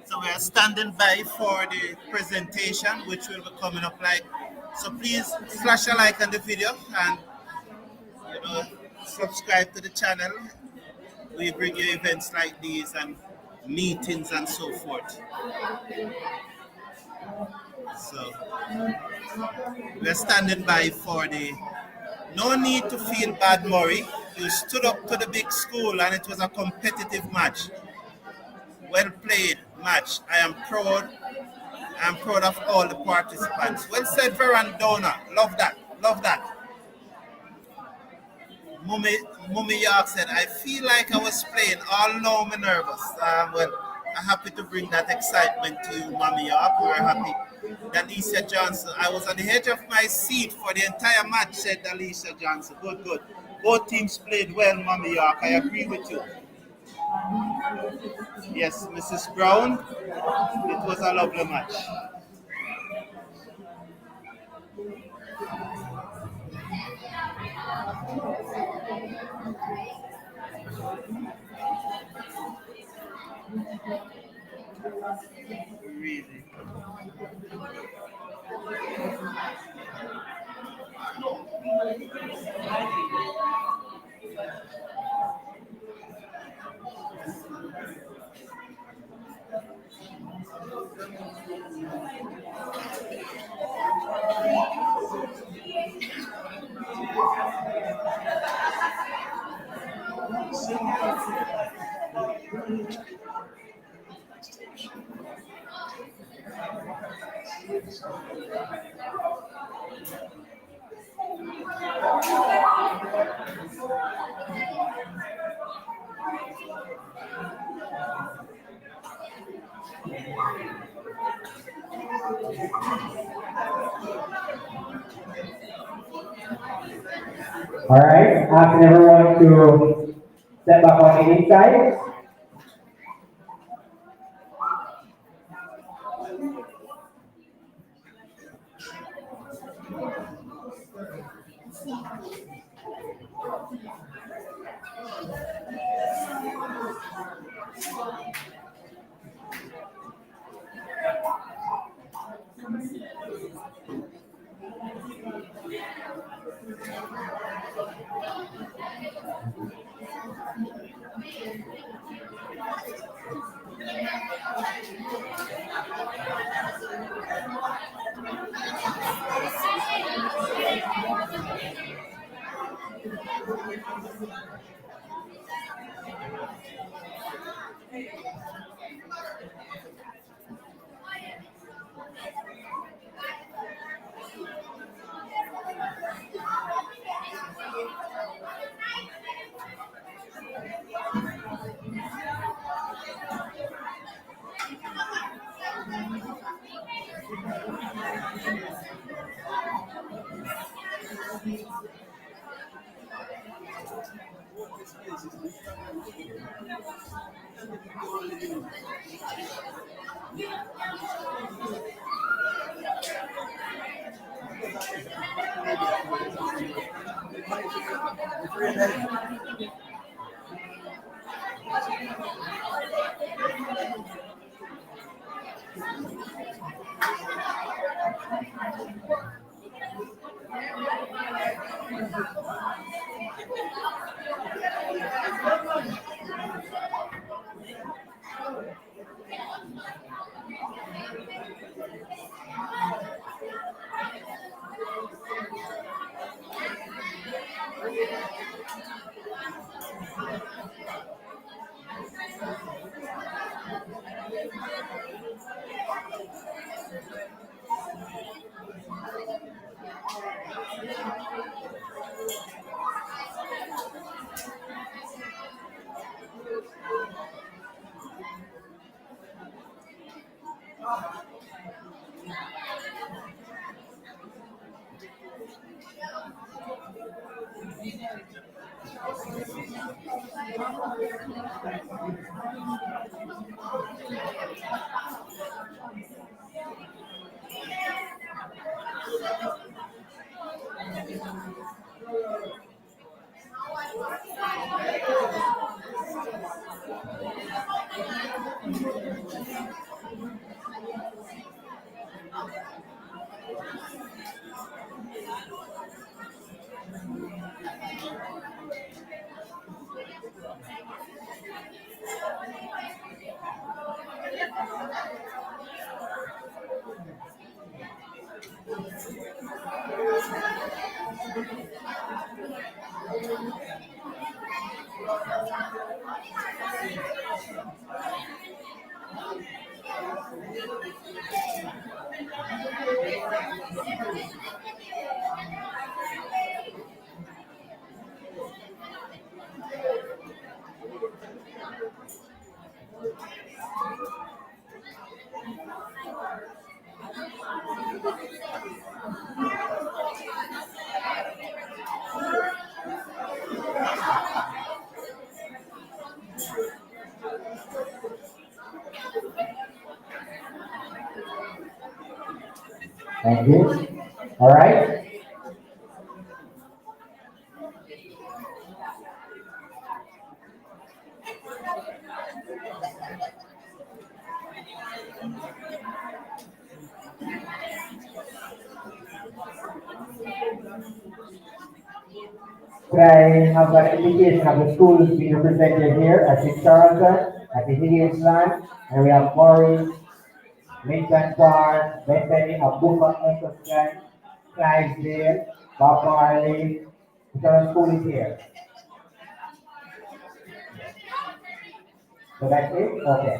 So we are standing by for the presentation, which will be coming up like. So please flash a like on the video and you know subscribe to the channel. We bring you events like these and meetings and so forth. So we're standing by for the. No need to feel bad, Murray. You stood up to the big school and it was a competitive match. Well played match. I am proud. I'm proud of all the participants. Well said, Verandona. Love that. Love that. Mummy, Mummy York said, I feel like I was playing. All now I'm nervous. Well, I'm happy to bring that excitement to you, Mummy York. We're happy that Alicia Johnson. I was on the edge of my seat for the entire match, said Alicia Johnson. Good, good. Both teams played well, Mummy York. I agree with you. Yes, Mrs. Brown, it was a lovely match. Really. All right, asking everyone to step back on the inside. Thank you. All right. Could I have an indication of the schools being represented here at St. Charlton, at the Higgins Land, and we have Morris, Lincoln Park, Bethany, Abuka, Eccleston, Clydesdale, Bob Marley. Which other school is here? So that's it? Okay.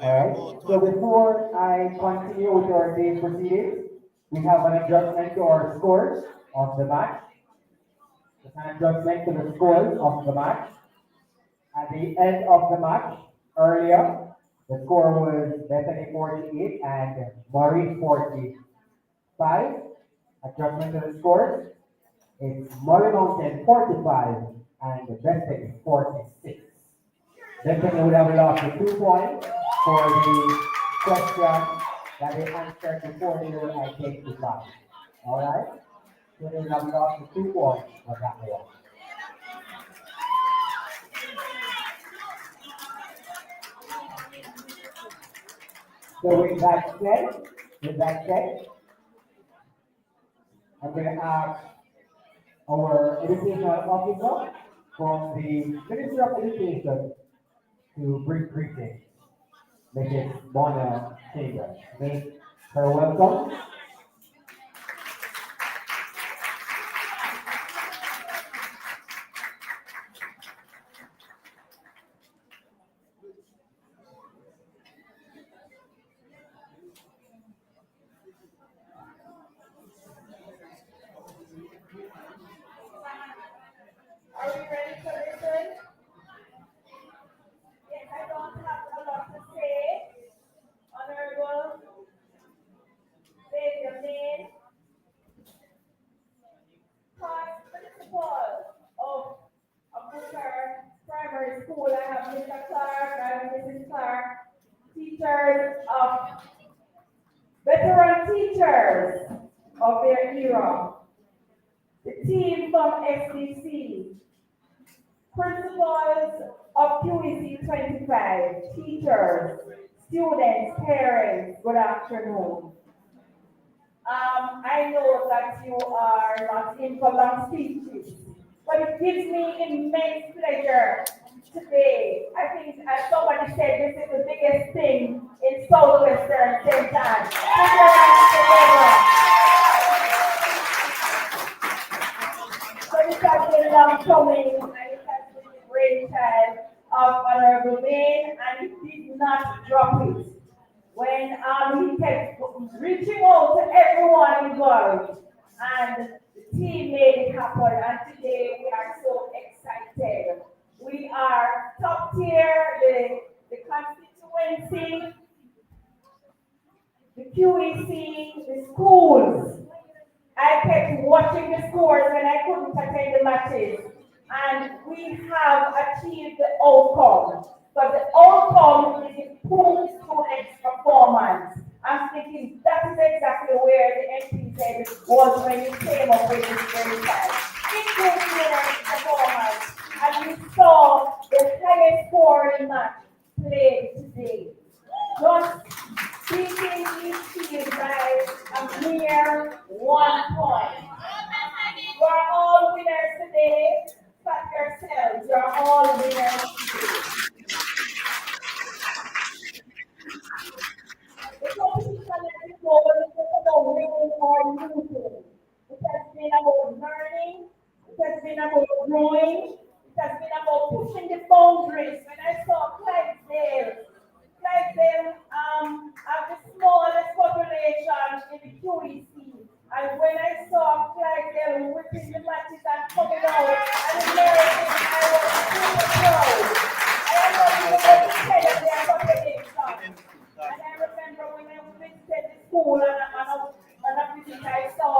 Alright, so before I continue with our day's proceedings, we have an adjustment to our scores of the match. There's an adjustment to the scores of the match. At the end of the match, earlier, the score was Bethany 48 and Maureen 45. Adjustment to the scores. It's Murray Mountain 45 and Bethany 46. Bethany would have lost the 2 points for the question that they answered before they were identified. Alright? So they would have lost the 2 points for that one. So with that said, I'm going to ask our educational officer from the Ministry of Education to bring greetings. Mrs. Bona Chambers. Make her welcome. Are we ready to listen? Yes, I don't have a lot to say. Honorable Zavia Maine, past principal of Booker Primary School. I have Mr. Clark, I have Mrs. Clark, teachers of veteran teachers of their era, the team from SDC, principals of QEC 25, teachers, students, parents, good afternoon. I know that you are not in for long speeches, but it gives me immense pleasure today. I think, as somebody said, this is the biggest thing in Southwestern St. Anne. So this has been long coming, and it has been the brainchild of Honorable Maine, and he did not drop it when he kept reaching out to everyone involved, and the team made it happen. And today we are so excited. We are top tier, the constituency, the QEC, the schools. I kept watching the scores when I couldn't attend the matches, and we have achieved the outcome. But the outcome is improved students' performance. I'm thinking that is exactly where the MP said was when he came up with this very time. Improved students' performance, and we saw the highest scoring match played today. Just beating each team by a mere 1 point. You are all winners today. Pat yourselves, you are all winners today. The competition that is over is just about winning or losing. It has been about learning, it has been about growing, it has been about pushing the boundaries. When I saw Clydesdale have the smallest population in the QEC. And when I saw Clydesdale whipping the matches and coming out and American, I was super proud. I am not even going to tell you their population. And I remember when I visited the school and a visit, I saw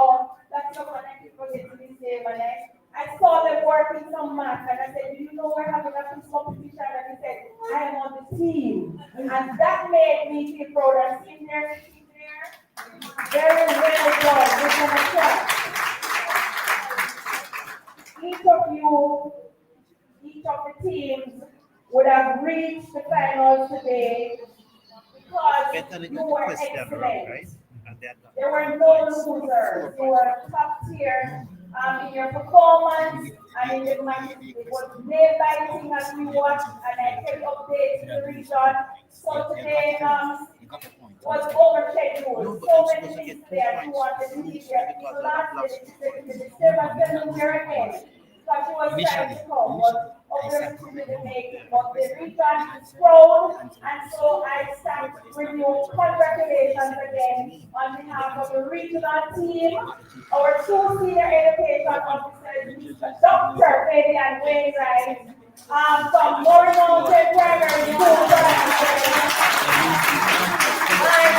that someone I keep forgetting his name, and I saw them working some math, and I said, do you know we're having a quiz competition? And he said, I am on the team. And that made me feel proud. And sitting there, very well done. Give them a clap. Each of the teams would have reached the finals today because you were excellent. Right? There were no losers. You were top tier in your performance and in the match. It was nail-biting as we watched, and I kept updates to the region. So today was overscheduled. So many things there you wanted to be there. People last the December again. Because she was trying to come, but obviously didn't make it. But the region is proud, and so I stand you congratulations again on behalf of the regional team, our two senior education officers, Mr. Dr. Fabian Wainwright, from Murray Mountain Primary School, and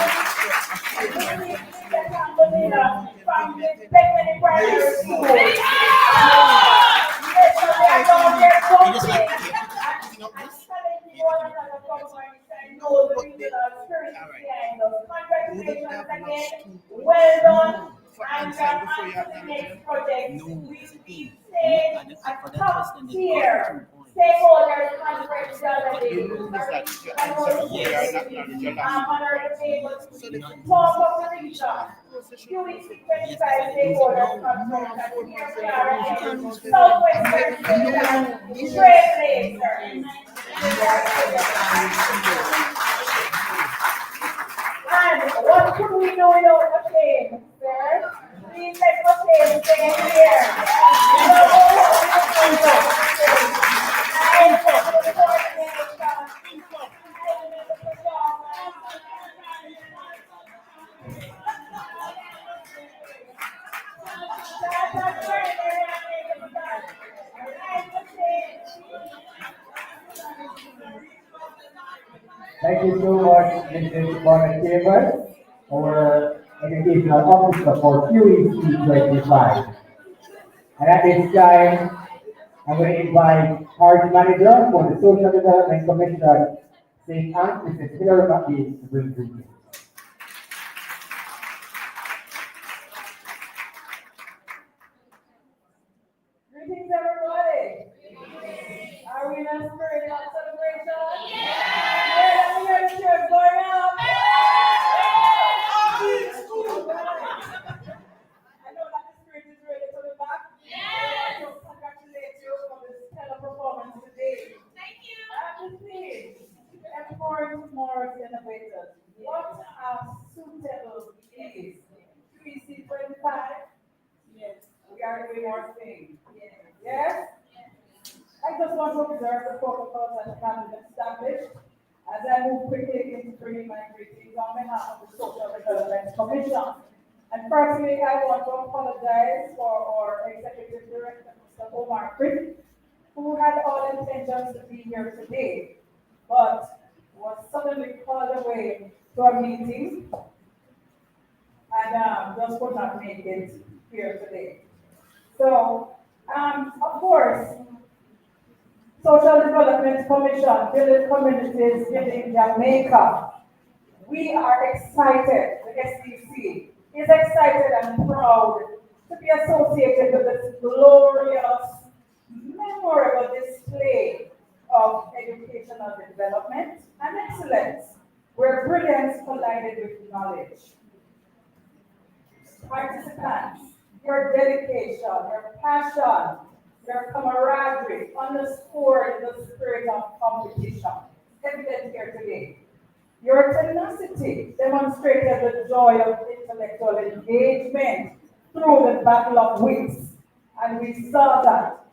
from the Bethany Primary School. Congratulations again. Well done. And on to the next project. We stay at top tier stakeholders conference the other day. And was honored to be able to talk of the region. QEC 25 stakeholders conference, and here we are again, Southwestern Trailblazers. And what could we do without the fame, sir? Please let the fame stay here. Thank you so much, Mrs. Bonnet our educational officer for QEC 25. And at this time, I'm going to invite our manager for the Social Development Commission, St. Anne, Mrs. Hillary McGee, to bring greetings. Greetings, everybody. Are we in a spirit of celebration? Yeah, we hear the cheers going up. I know that the spirit is ready to be back. So congratulate you for this stellar performance today. Thank you. And please, empowering tomorrow's innovators. What a suitable is 3C25. Yes. We are doing our thing. Yes? I just want to observe the protocols that have been established as I move quickly into bringing my greetings on behalf of the Social Development Commission. And firstly, I want to apologize for our Executive Director, Mr. Omar Crick, who had all intentions to be here today, but was suddenly called away to a meeting and just could not make it here today. So, of course, Social Development Commission, Village Communities in Jamaica. We are excited, the SDC is excited and proud to be associated with this glorious, memorable display of educational development and excellence, where brilliance collided with knowledge. Participants, your dedication, your passion, your camaraderie underscored the spirit of competition, evident here today. Your tenacity demonstrated the joy of intellectual engagement through the battle of wits, and we saw that,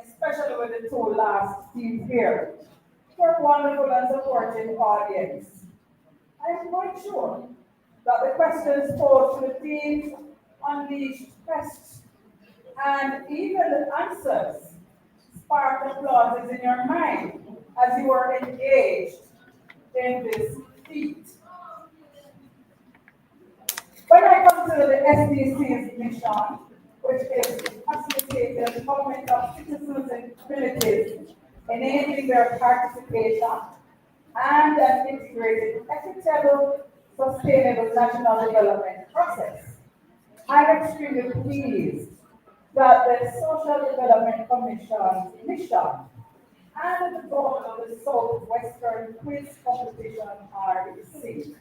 especially with the two last teams here. For a wonderful and supportive audience. I am quite sure that the questions posed to the teams unleashed questions, and even the answers sparked applauses in your mind as you were engaged in this feat. When I consider the SDC's mission, which is facilitating the development of citizens and communities, enabling their participation and an integrated, equitable, sustainable national development process, I'm extremely pleased that the Social Development Commission's mission and the goal of the Southwestern Quiz Competition are received.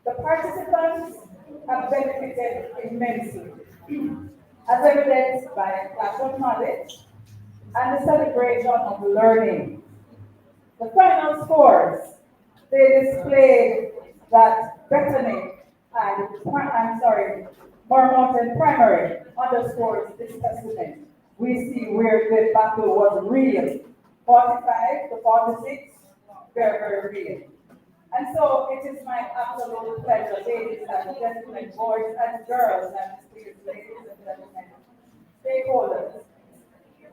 The participants have benefited immensely, as evidenced by classroom knowledge and the celebration of learning. The final scores, they displayed that Bethany Murray Mountain Primary underscores this testament. We see where the battle was real, 45 to 46, very, very real. And so pleasure, ladies and gentlemen, boys and girls, and please, ladies and gentlemen, stakeholders.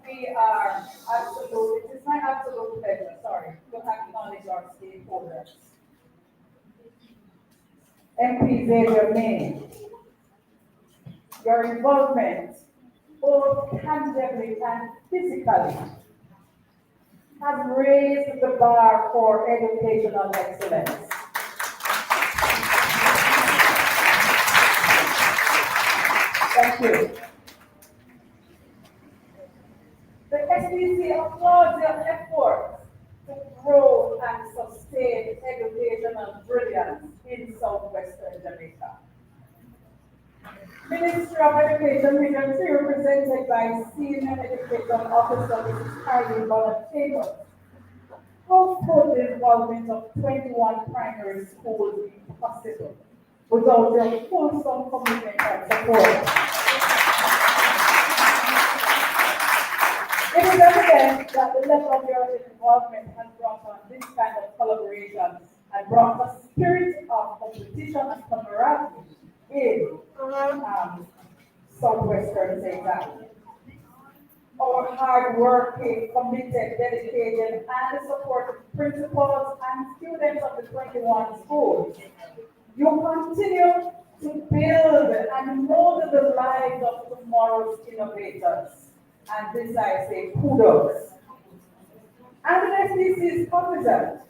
We are absolute, it is my absolute pleasure, sorry, to acknowledge our stakeholders. MP Zavia Maine, your involvement, both tangibly and physically, has raised the bar for educational excellence. Thank you. The SBC applauds your efforts to grow and sustain educational brilliance in southwestern Jamaica. Ministry of Education Region 3, represented by Senior Education Officer Mrs. Kylie Bonner-Taylor, how could the involvement of 21 primary schools be possible without your fulsome commitment and support? It is evident that the level of your involvement has brought on this kind of collaboration and brought a spirit of competition and camaraderie in southwestern Jamaica. Our hard-working, committed, dedicated, and supportive principals and students of the 21 schools, you continue to build and mold the lives of tomorrow's innovators. And this I say kudos. And the SDC is cognizant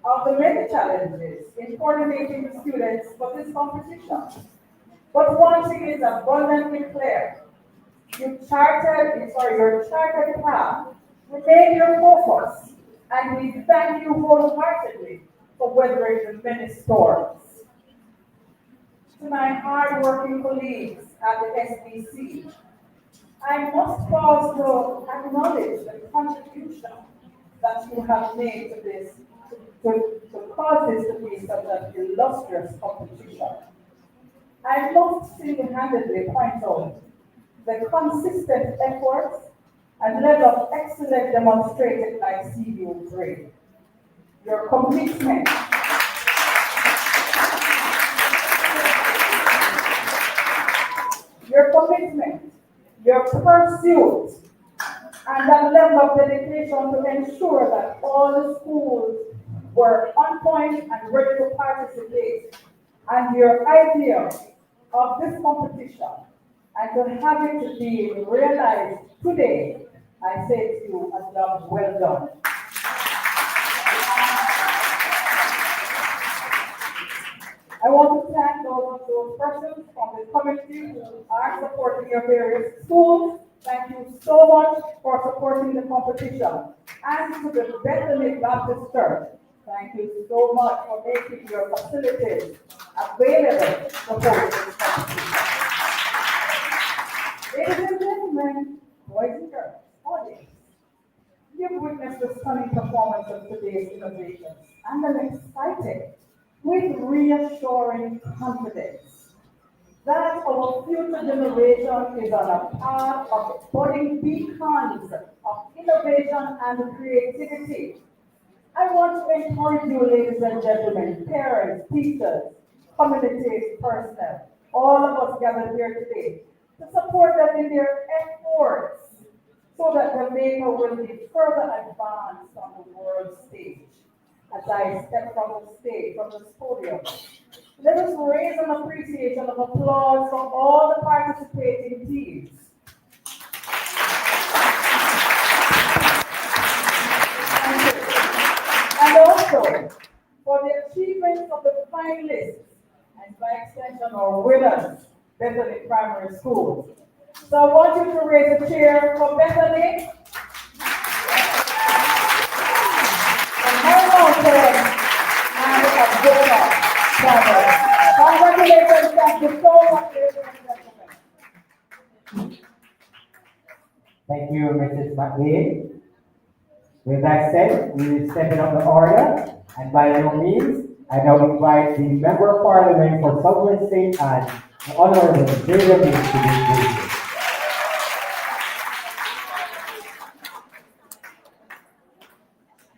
of the many challenges in coordinating the students for this competition. But one thing is abundantly clear. Your chartered path remain your focus, and we thank you wholeheartedly for weathering the many storms. To my hard-working colleagues at the SBC, I must pause to acknowledge the contribution that you have made to this, to cause this to be such an illustrious competition. I must single-handedly point out the consistent efforts and level of excellence demonstrated by CU3. Your commitment, your pursuit, and that level of dedication to ensure that all the schools were on point and ready to participate, and your idea of this competition, and to have it to be realized today, I say to you, a job well done. I want to thank those persons from the committee who are supporting your various schools. Thank you so much for supporting the competition. And to the Bethany Baptist Church, thank you so much for making your facilities available to support this competition. Ladies and gentlemen, boys and girls, audience, you've witnessed the stunning performance of today's innovations and an exciting, with reassuring confidence that our future generation is on a path of budding beacons of innovation and creativity. I want to encourage you, ladies and gentlemen, parents, teachers, community personnel, all of us gathered here today, to support them in their efforts so that Jamaica will be further advanced on the world stage. As I step from the stage, from the podium, let us raise an appreciation of applause from all the participating teams. And also for the achievements of the finalists, and by extension our winners, Bethany Primary School. So I want you to raise a cheer for Bethany. And a donor. Congratulations, thank you so much, ladies and gentlemen. Thank you, Mrs. McLean. With that said, we will step it up the order, and by no means, I now invite the Member of Parliament for Southwest State and the Honorable Zavia Maine to this briefing.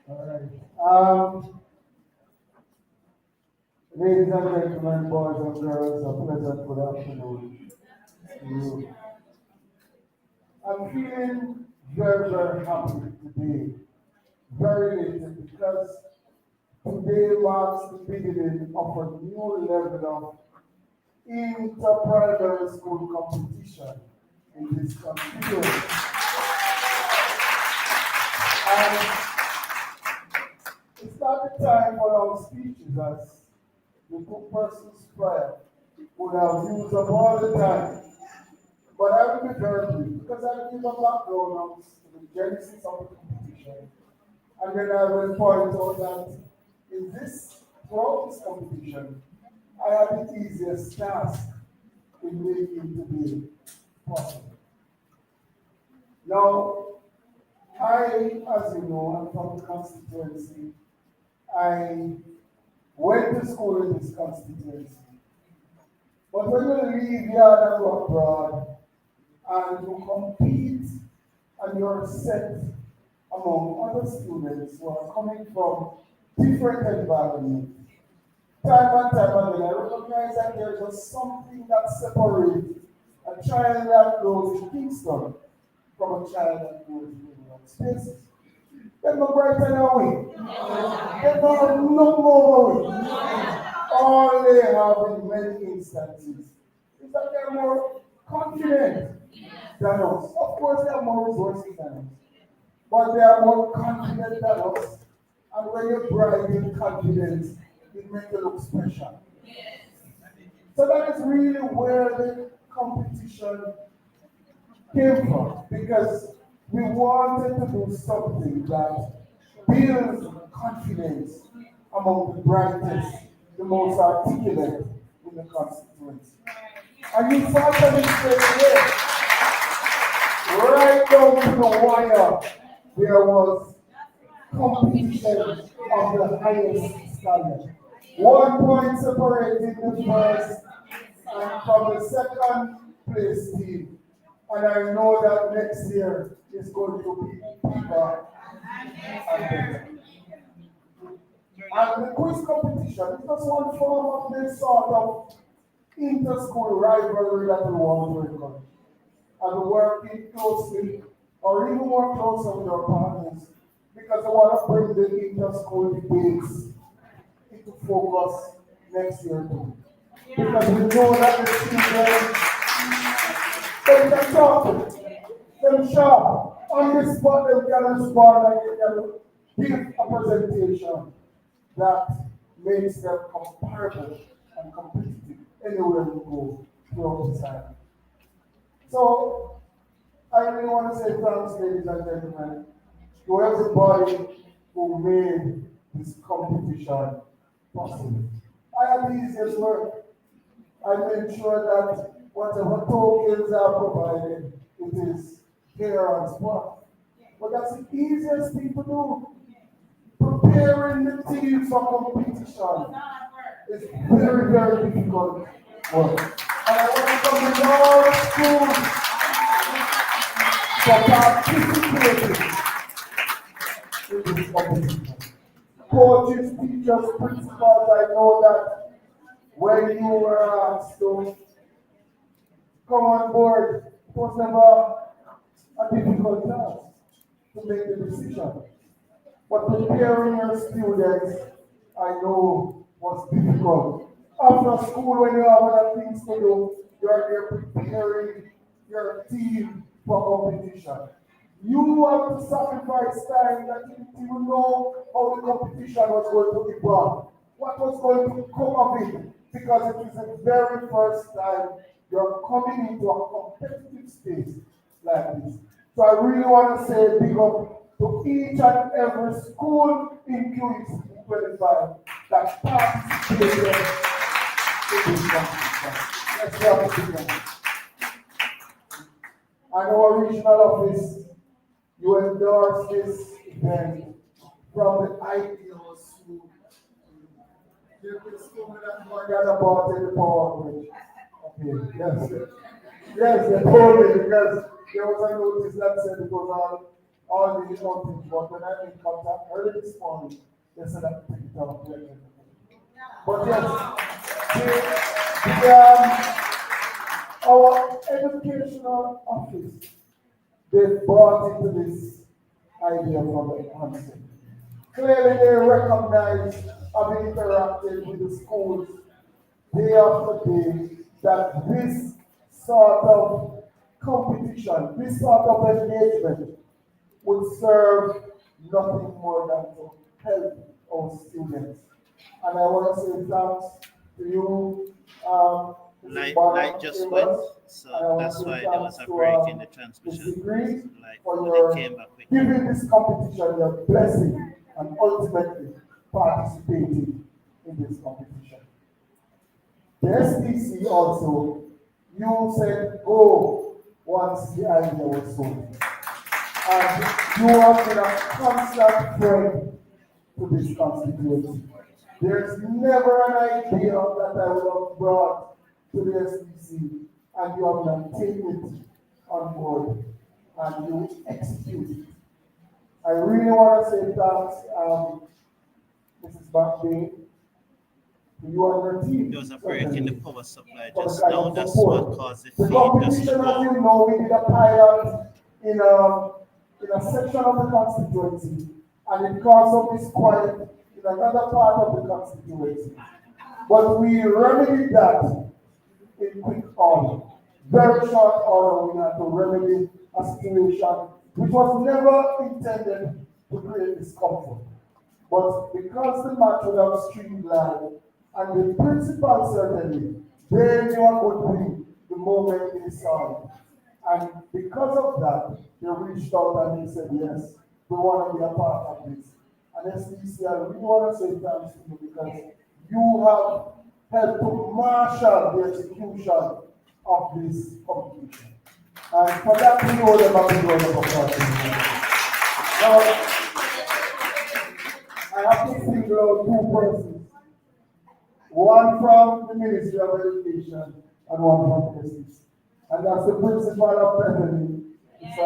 All right. Ladies and gentlemen, boys and girls, a pleasant good afternoon to you. I'm feeling very, very happy today, very elated because today marks the beginning of a new level of inter-primary school competition in this country. And it's not the time for long speeches as the two persons prior would have used up all the time. But I will be very brief because I will give a background of the genesis of the competition. And then I will point out that throughout this competition, I had the easiest task in making it to be possible. Now, as you know, I'm from the constituency. I went to school in this constituency. But when you leave here and go abroad and you compete and you're set among other students who are coming from different environments, time and time again, I recognize that there's just something that separates a child that grows in Kingston from a child that grows in United Spaces. They're not brighter than we. They're not more we. All they have in many instances is that they're more confident than us. Of course, they are more resources than us, but they are more confident than us. And when you're bright in confidence, it makes you look special. So that is really where the competition came from, because we wanted to do something that builds confidence among the brightest, the most articulate in the constituency. And you saw them straight away, right down to the wire, there was competition of the highest standard. 1 point separated the first and from the second place team. And I know that next year is going to be bigger and better. And the quiz competition is just one form of this sort of inter-school rivalry that we want to encourage. And we're working closely, or even more closer with our partners, because I want to bring the inter-school debates into focus next year too. Because we know that the children, they can talk, them sharp, on the spot they can respond and they can give a presentation that makes them comparable and competitive anywhere we go throughout the time. So I really want to say thanks, ladies and gentlemen, to everybody who made this competition possible. I had the easiest work. I made sure that whatever tokens are provided, it is here on spot. But that's the easiest thing to do. Preparing the team for competition is very, very difficult work. And I want to commend all schools for participating in this competition. Coaches, teachers, principals, I know that when you were asked to come on board, it was never a difficult task to make the decision. But preparing your students, I know, was difficult. After school, when you have other things to do, you are there preparing your team for competition. You have to sacrifice time that you didn't even know how the competition was going to evolve, what was going to come of it, because it is the very first time you're coming into a competitive space like this. So I really want to say big up to each and every school in QX 25 that participated in this competition. Let's help together. And our regional office, you endorse this event from the ideal school. You can school that forget about it, the PowerPoint. Okay, yes. Yes, they told me because there was a notice that said it was all the outings, but when I made contact early this morning, they said I picked it up. But yes, our educational office, they brought into this idea from the onset. Clearly, they recognize, having interacted with the schools day after day, that this sort of competition, this sort of engagement would serve nothing more than to help our students. And I want to say thanks to you, Mrs. Light just went, Chambers, and I so want to that's say why there was thanks a to break in the Mr. transmission. Green Like for when your it came back quickly. giving this competition your blessing and ultimately participating in this competition. The SPC also, you said go once the idea was sold. And you have been a constant friend to this constituency. There's never an idea that I would have brought to the SPC and you have not taken it on board and you execute it. I really want to say thanks, Mrs. Backbane, to you and your team. There was a break in the power supply For the just kind now. of That's support. what caused the The feed just competition, to as go. you know, we did a pilot in a section of the constituency, and it caused some disquiet in another part of the constituency. But we remedied that in quick order. Very short order, we had to remedy a situation which was never intended to create discomfort. But because the match would have streamlined, and the principal certainly, they knew what would be the moment they saw it. And because of that, they reached out and they said, yes, we want to be a part of this. And SDC, I really want to say thanks to you because you have helped to marshal the execution of this competition. And for that, we owe them a big round of applause. Now, I have to single out two persons. One from the Ministry of Education and one from the SDC. And that's the principal of Bethany. So,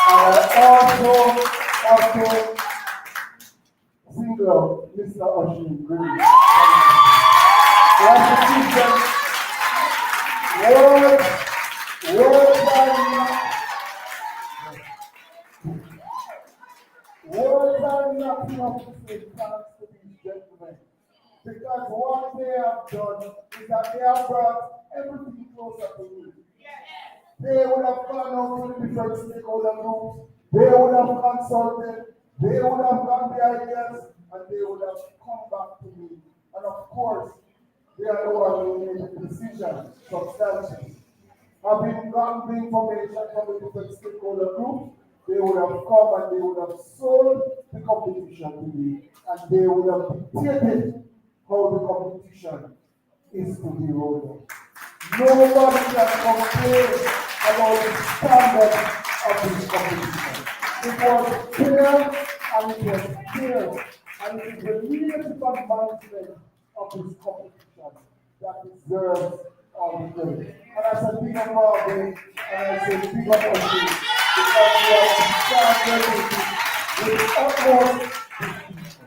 and also single out Mr. Oshin Green. We have to teach them words are not enough to say thanks to these gentlemen. Because what they have done is that they have brought everything closer to you. They would have gone out to the different stakeholder groups, they would have consulted, they would have got the ideas, and they would have come back to me. And of course, they are the ones who made the decision substantially. Having gotten the information from the different stakeholder groups, they would have come and they would have sold the competition to me, and they would have dictated how the competition is to be rolled out. Nobody can complain about the standard of this competition. It was fair and it was fair, and it is the leadership and management of this competition that deserves all the credit. And I said, big up Marvin, and I said, big up Oshin, because we have started with the utmost distinction.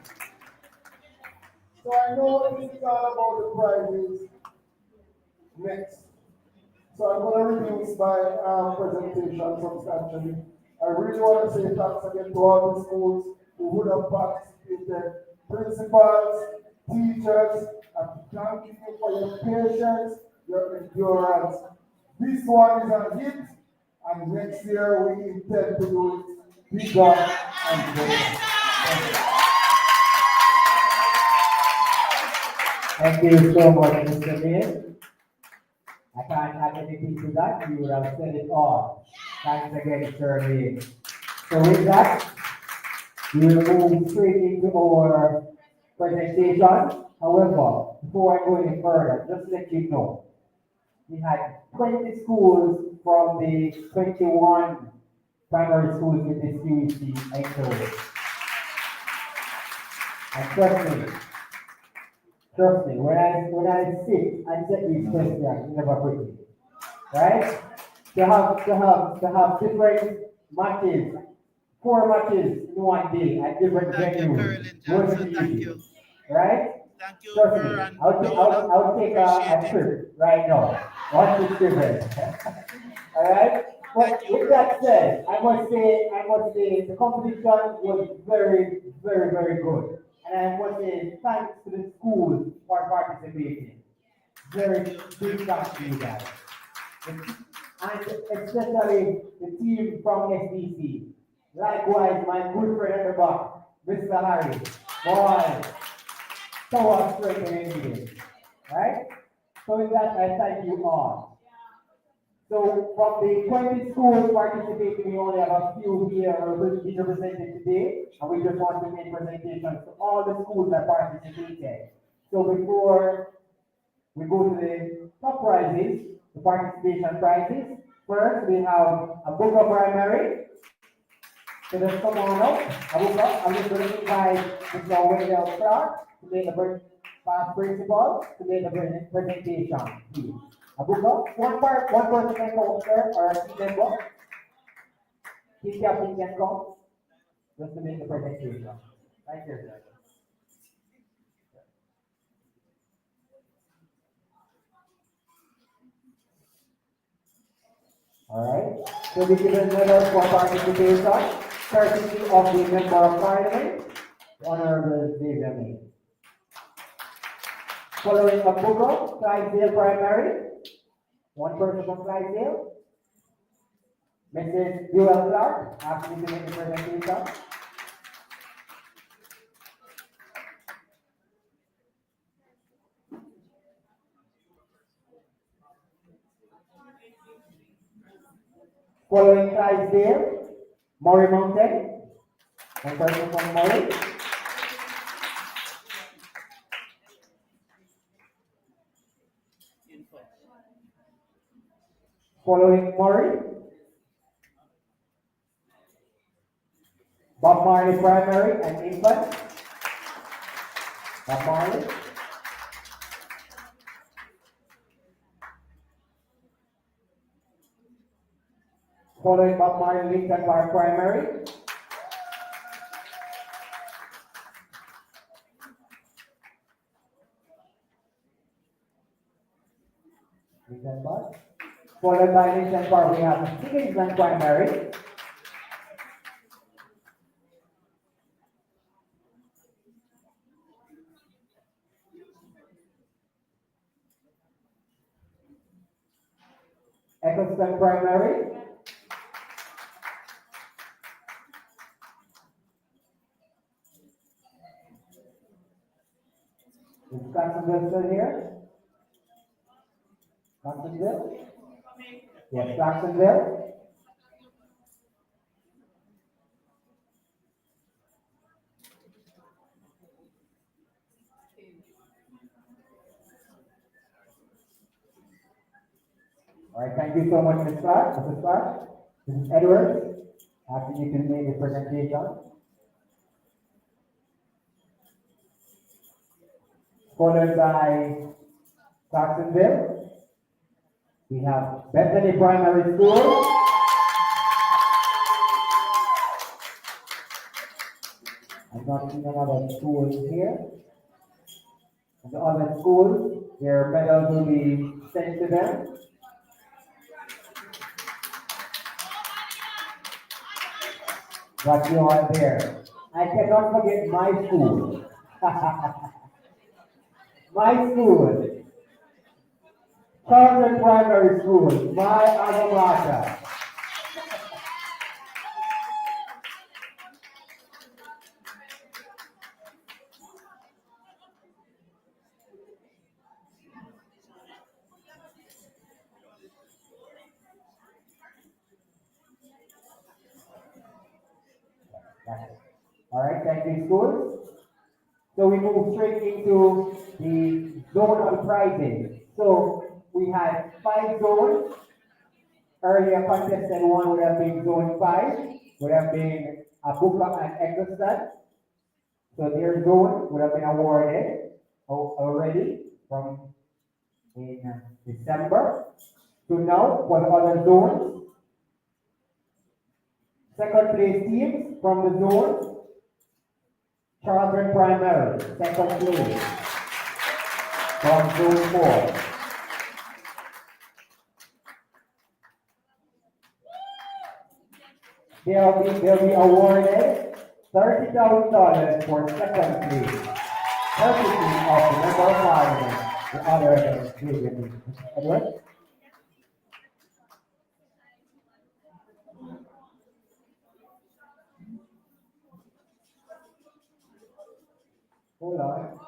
So I know this is all about the prizes next. So I'm going to reduce my presentation substantially. I really want to say thanks again to all the schools who would have participated, principals, teachers, and thank you for your patience, your endurance. This one is a hit, and next year we intend to do it bigger and better. Thank you so much, Mr. Maine. I can't add anything to that. You would have said it all. Thanks again, Sir Maine. So with that, we will move straight into our presentation. However, before I go any further, just let you know, we had 20 schools from the 21 primary schools with this UEC entered. And trust me, when I sit and set these questions, it's never pretty. Right? To have different matches, 4 matches in one day at different Thank you, venues. Carolyn Wasn't Johnson. Thank easy. you. right? Thank you, Trust Per me, and I'll take Appreciate a it. trip right now. Watch this children. All right? Thank But you with very that much. said, I must say the competition was very, very, very good. And I must say thanks to the schools for participating. Very Thank you. big I thanks to you appreciate guys. it. And especially the team from SDC. Likewise, my good friend at the back, Mr. Harry. Boy, power, strength, and energy. Right? So with that, I thank you all. So from the 20 schools participating, we only have a few here being represented today, and we just want to make presentations to all the schools that participated. So before we go to the top prizes, the participation prizes, first we have a book of primary. So just come on up, a book up. I'm just going to invite Mr. Wendell Clark to make the past principal to make the presentation, please. A book up, one person can come, sir, or a team member. Team captain can come just to make the presentation. Right here, sir. Alright, so this is another for participation, courtesy of the Member of Parliament, Honorable Zavia Maine. Following a book, Clydesdale Primary, one person from Clydesdale. Mrs. Buell Clark, asking me to make the presentation. Following Clydesdale, Murray Mountain, one person from Murray. Info. Following Murray, Bob Marley Primary and Infant. Bob Marley. Following Bob Marley Lincoln Park Primary. Lincoln Park. Followed by Lincoln Park, we have Kingsland Primary. Eccleston Primary. Is Jacksonville still here? Jacksonville? Yes, Jacksonville. All right, thank you so much, Ms. Clark. Mrs. Clark. Mrs. Edwards, asking you to make the presentation. Followed by Jacksonville. We have Bethany Primary School. I'm not seeing another school here. And the other schools, their medals will be sent to them. But you are there. I cannot forget my school. My school. Charter Primary School, my alma mater. All right, thank you, schools. So we move straight into the zonal prizes. So we had 5 zones. Earlier contestant 1 would have been zone 5, would have been Abuka and Eccleston. So their zone would have been awarded already from in December. So now for the other zones, second place teams from the zones, Charlton Primary, second place. From Zone 4. They'll be awarded $30,000 for second place. Courtesy of the Member of Parliament, the other than Edward. Hold on.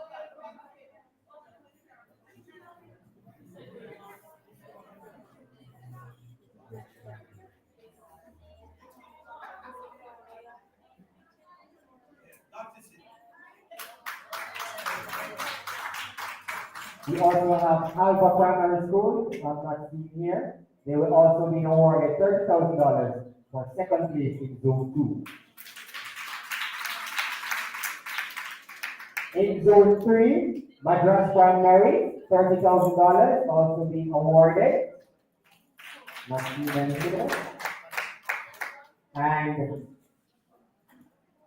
We also have Alpha Primary School, I'm not seeing here. They will also be awarded $30,000 for second place in Zone 2. In Zone 3, Madras Primary, $30,000 also being awarded. Not seeing anything else. And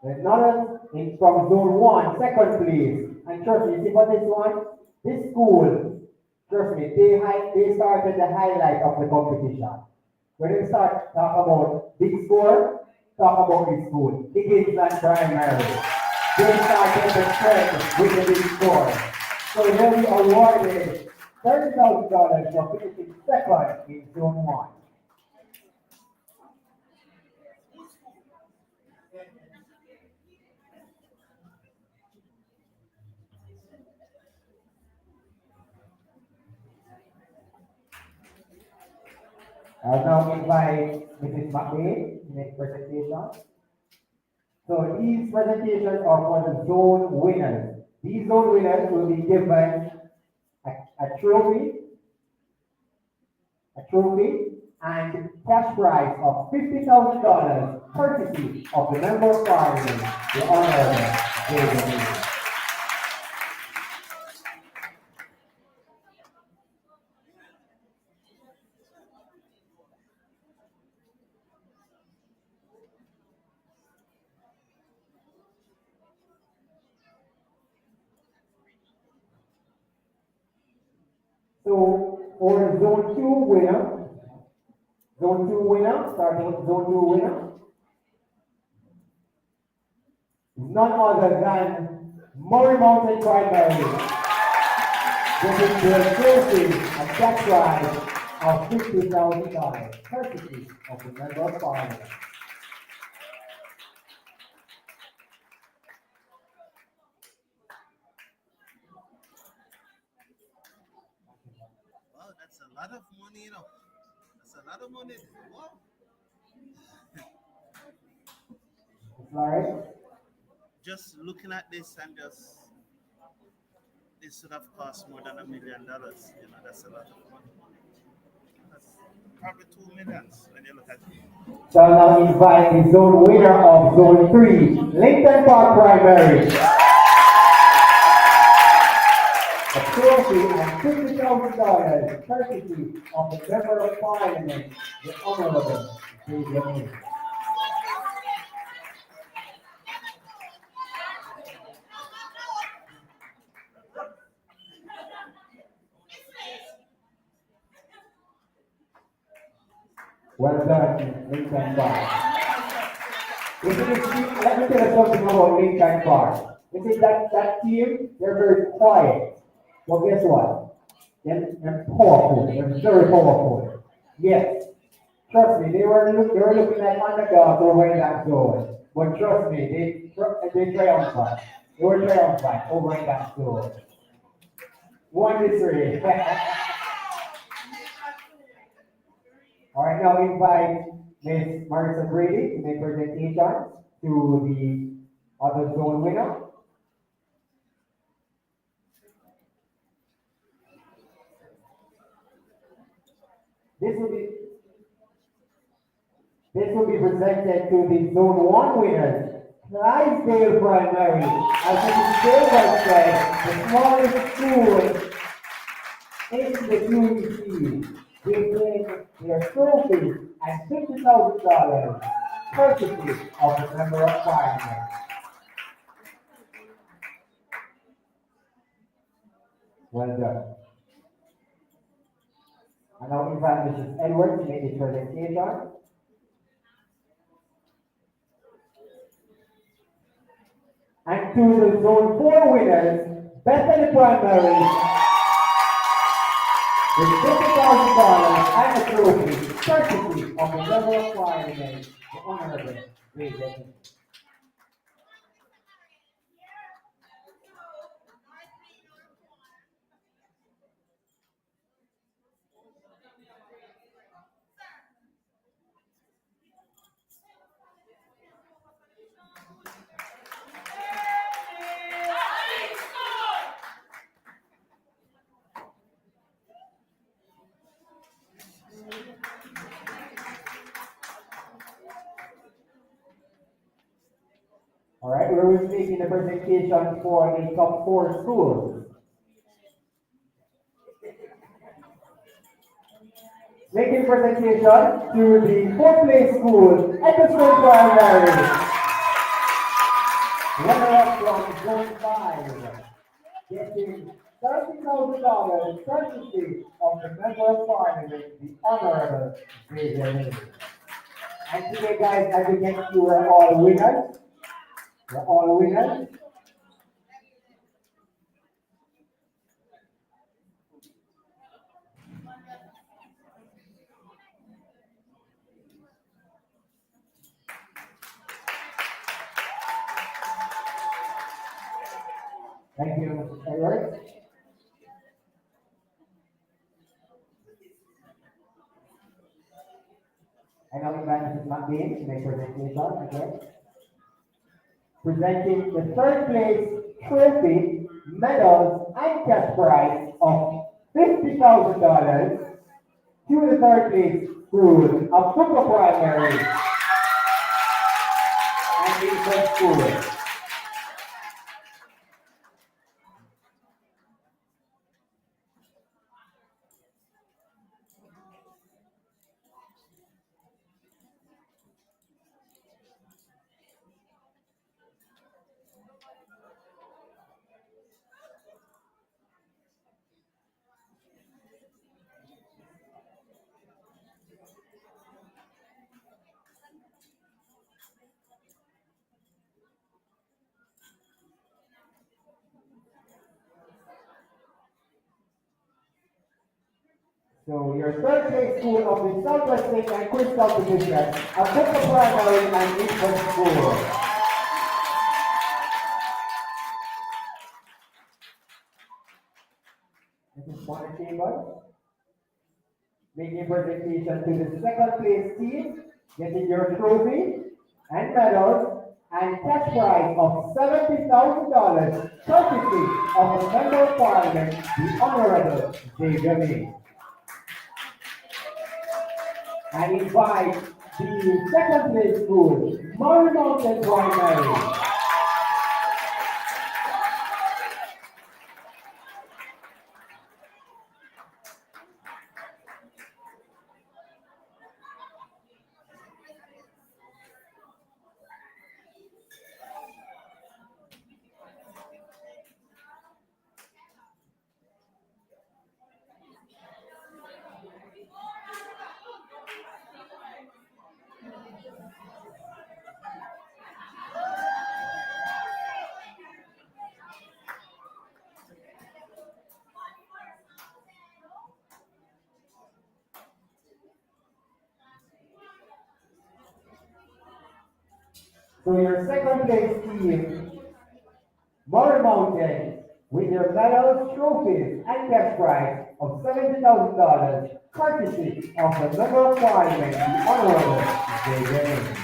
there's another from Zone 1, second place. And trust me, see for this one? This school, trust me, they started the highlight of the competition. When they start talk about big score, talk about this school. The Kingsland Primary. They started the trend with the big score. So they'll be awarded $30,000 for finishing second in Zone 1. I'll now invite Mrs. McLean to make presentation. So these presentations are for the zone winners. These zone winners will be given a trophy and cash prize of $50,000 courtesy of the Member of Parliament, the Honorable Zavia Maine. So for the Zone 2 winner, starting with Zone 2 winner, none other than Murray Mountain Primary. This is their trophy and cash prize of $50,000, courtesy of the Member of Parliament. Wow, that's a lot of money, you know. That's a lot of money. Wow. Right? Just looking at this and this should have cost more than $1 million. You know, that's a lot of money. That's probably 2 millions when you look at it. Shall now invite the zone winner of Zone 3, Lincoln Park Primary. A trophy and $50,000 courtesy of the Member of Parliament, the Honorable Zavia Maine. Well done, Lincoln Park. Let me tell you something about Lincoln Park. You see that team, they're very quiet. Well, guess what? They're powerful. They're very powerful. Yes. Trust me, they were looking like underdogs over in that zone. But trust me, they triumphed. They were triumphant over in that zone. 1-3. All right, now invite Ms. Marissa Brady to make presentation to the other zone winner. This will be presented to the Zone 1 winners, Clydesdale Primary. As Mrs. Gilbert said, the smallest school in the UEC. They win their trophy and $50,000 courtesy of the Member of Parliament. Well done. And now invite Mrs. Edwards to make the presentation. And to the Zone 4 winners, Bethany Preliminaries, with $50,000 and a trophy, courtesy of the Member of Parliament, the Honorable Bethany. All right, we will be making the presentation for the top 4 schools. Making presentation to the 4th place school, Episcopal Primary. Runner-up from Zone 5, getting $30,000 courtesy of the Member of Parliament, the Honorable Zavia Maine. And today, guys, as you can see, we're all winners. We're all winners. Thank you, Mr. Edwards. And now we manage Mrs. Maine to make presentation again. Presenting the 3rd place trophy, medals, and cash prize of $50,000 to the 3rd place school of Football Primary and Eastern School. So your 3rd place school of the Southwest State and Quiz Competition at Football Primary and Eastern School. This is Bonner Chambers. Making a presentation to the 2nd place team, getting your trophy and medals and cash prize of $70,000 courtesy of the Member of Parliament, the Honorable Zavia Maine. And invite the 2nd place school, Murray Mountain Primary. So your 2nd place team, Murray Mountain, with their medals, trophies, and cash prize of $70,000, courtesy of the Member of Parliament, the Honorable Zavia Maine.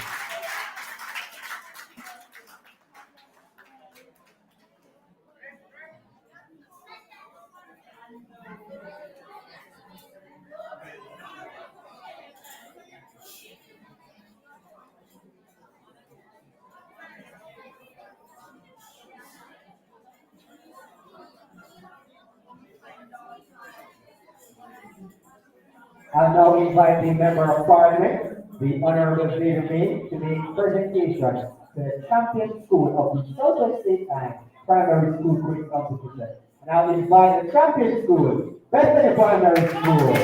I'll now invite the Member of Parliament, the Honorable Zavia Maine, to make presentation to the champion school of the Southwest State and Primary School Quiz Competition. And I'll invite the champion school, Bethany Primary School.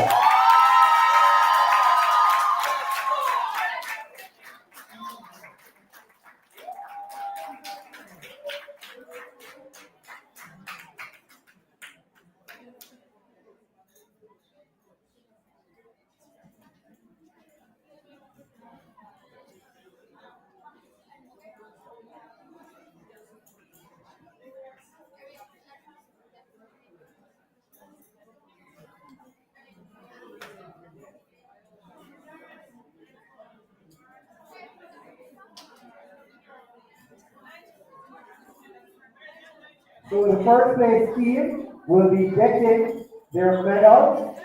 So the first place team will be getting their medals.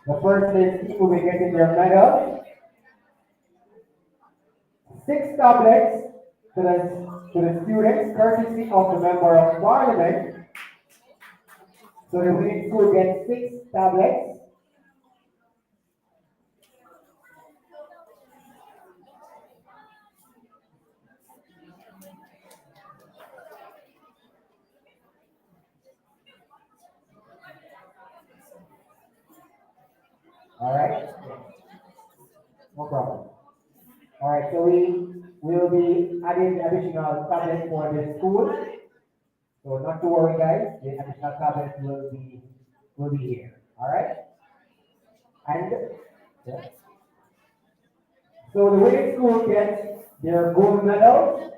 The first place team will be getting their medals. 6 tablets to the students, courtesy of the Member of Parliament. So the winning school gets 6 tablets. All right? No problem. All right, so we will be adding additional tablets for the school. So not to worry, guys. The additional tablets will be here. All right? And yeah. So the winning school gets their gold medals,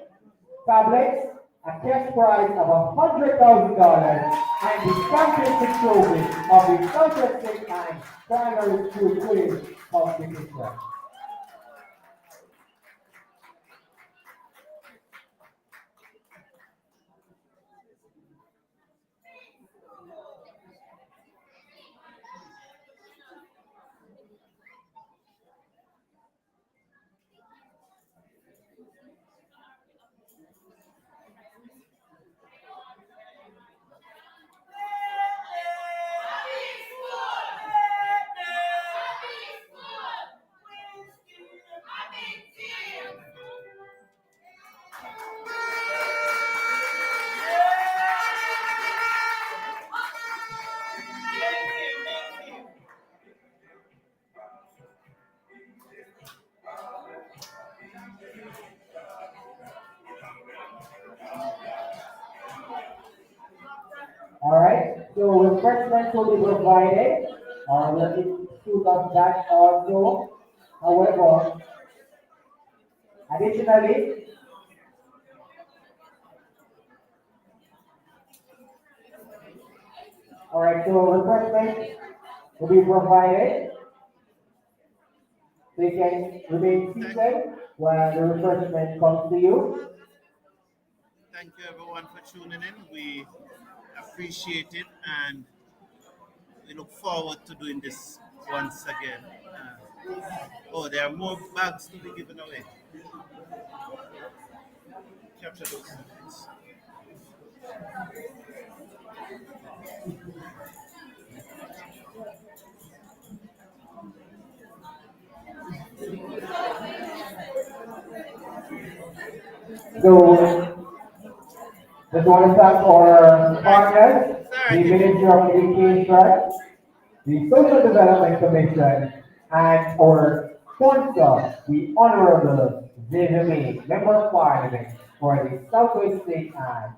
tablets, a cash prize of $100,000, and the championship trophy of the Southwest State and Primary School Quiz Competition. All right, so refreshments will be provided, or will include of that also. However, additionally, all right, so refreshments will be provided. So you can remain seated while the refreshment comes to you. Thank you everyone for tuning in. We appreciate it and we look forward to doing this once again. Oh, there are more bags to be given away. Capture those moments. So, just want to thank our partners, the Sorry. Ministry of Education, the Social Development Commission, and our sponsor, the Honorable Zavia Maine, Member of Parliament for the Southwest State and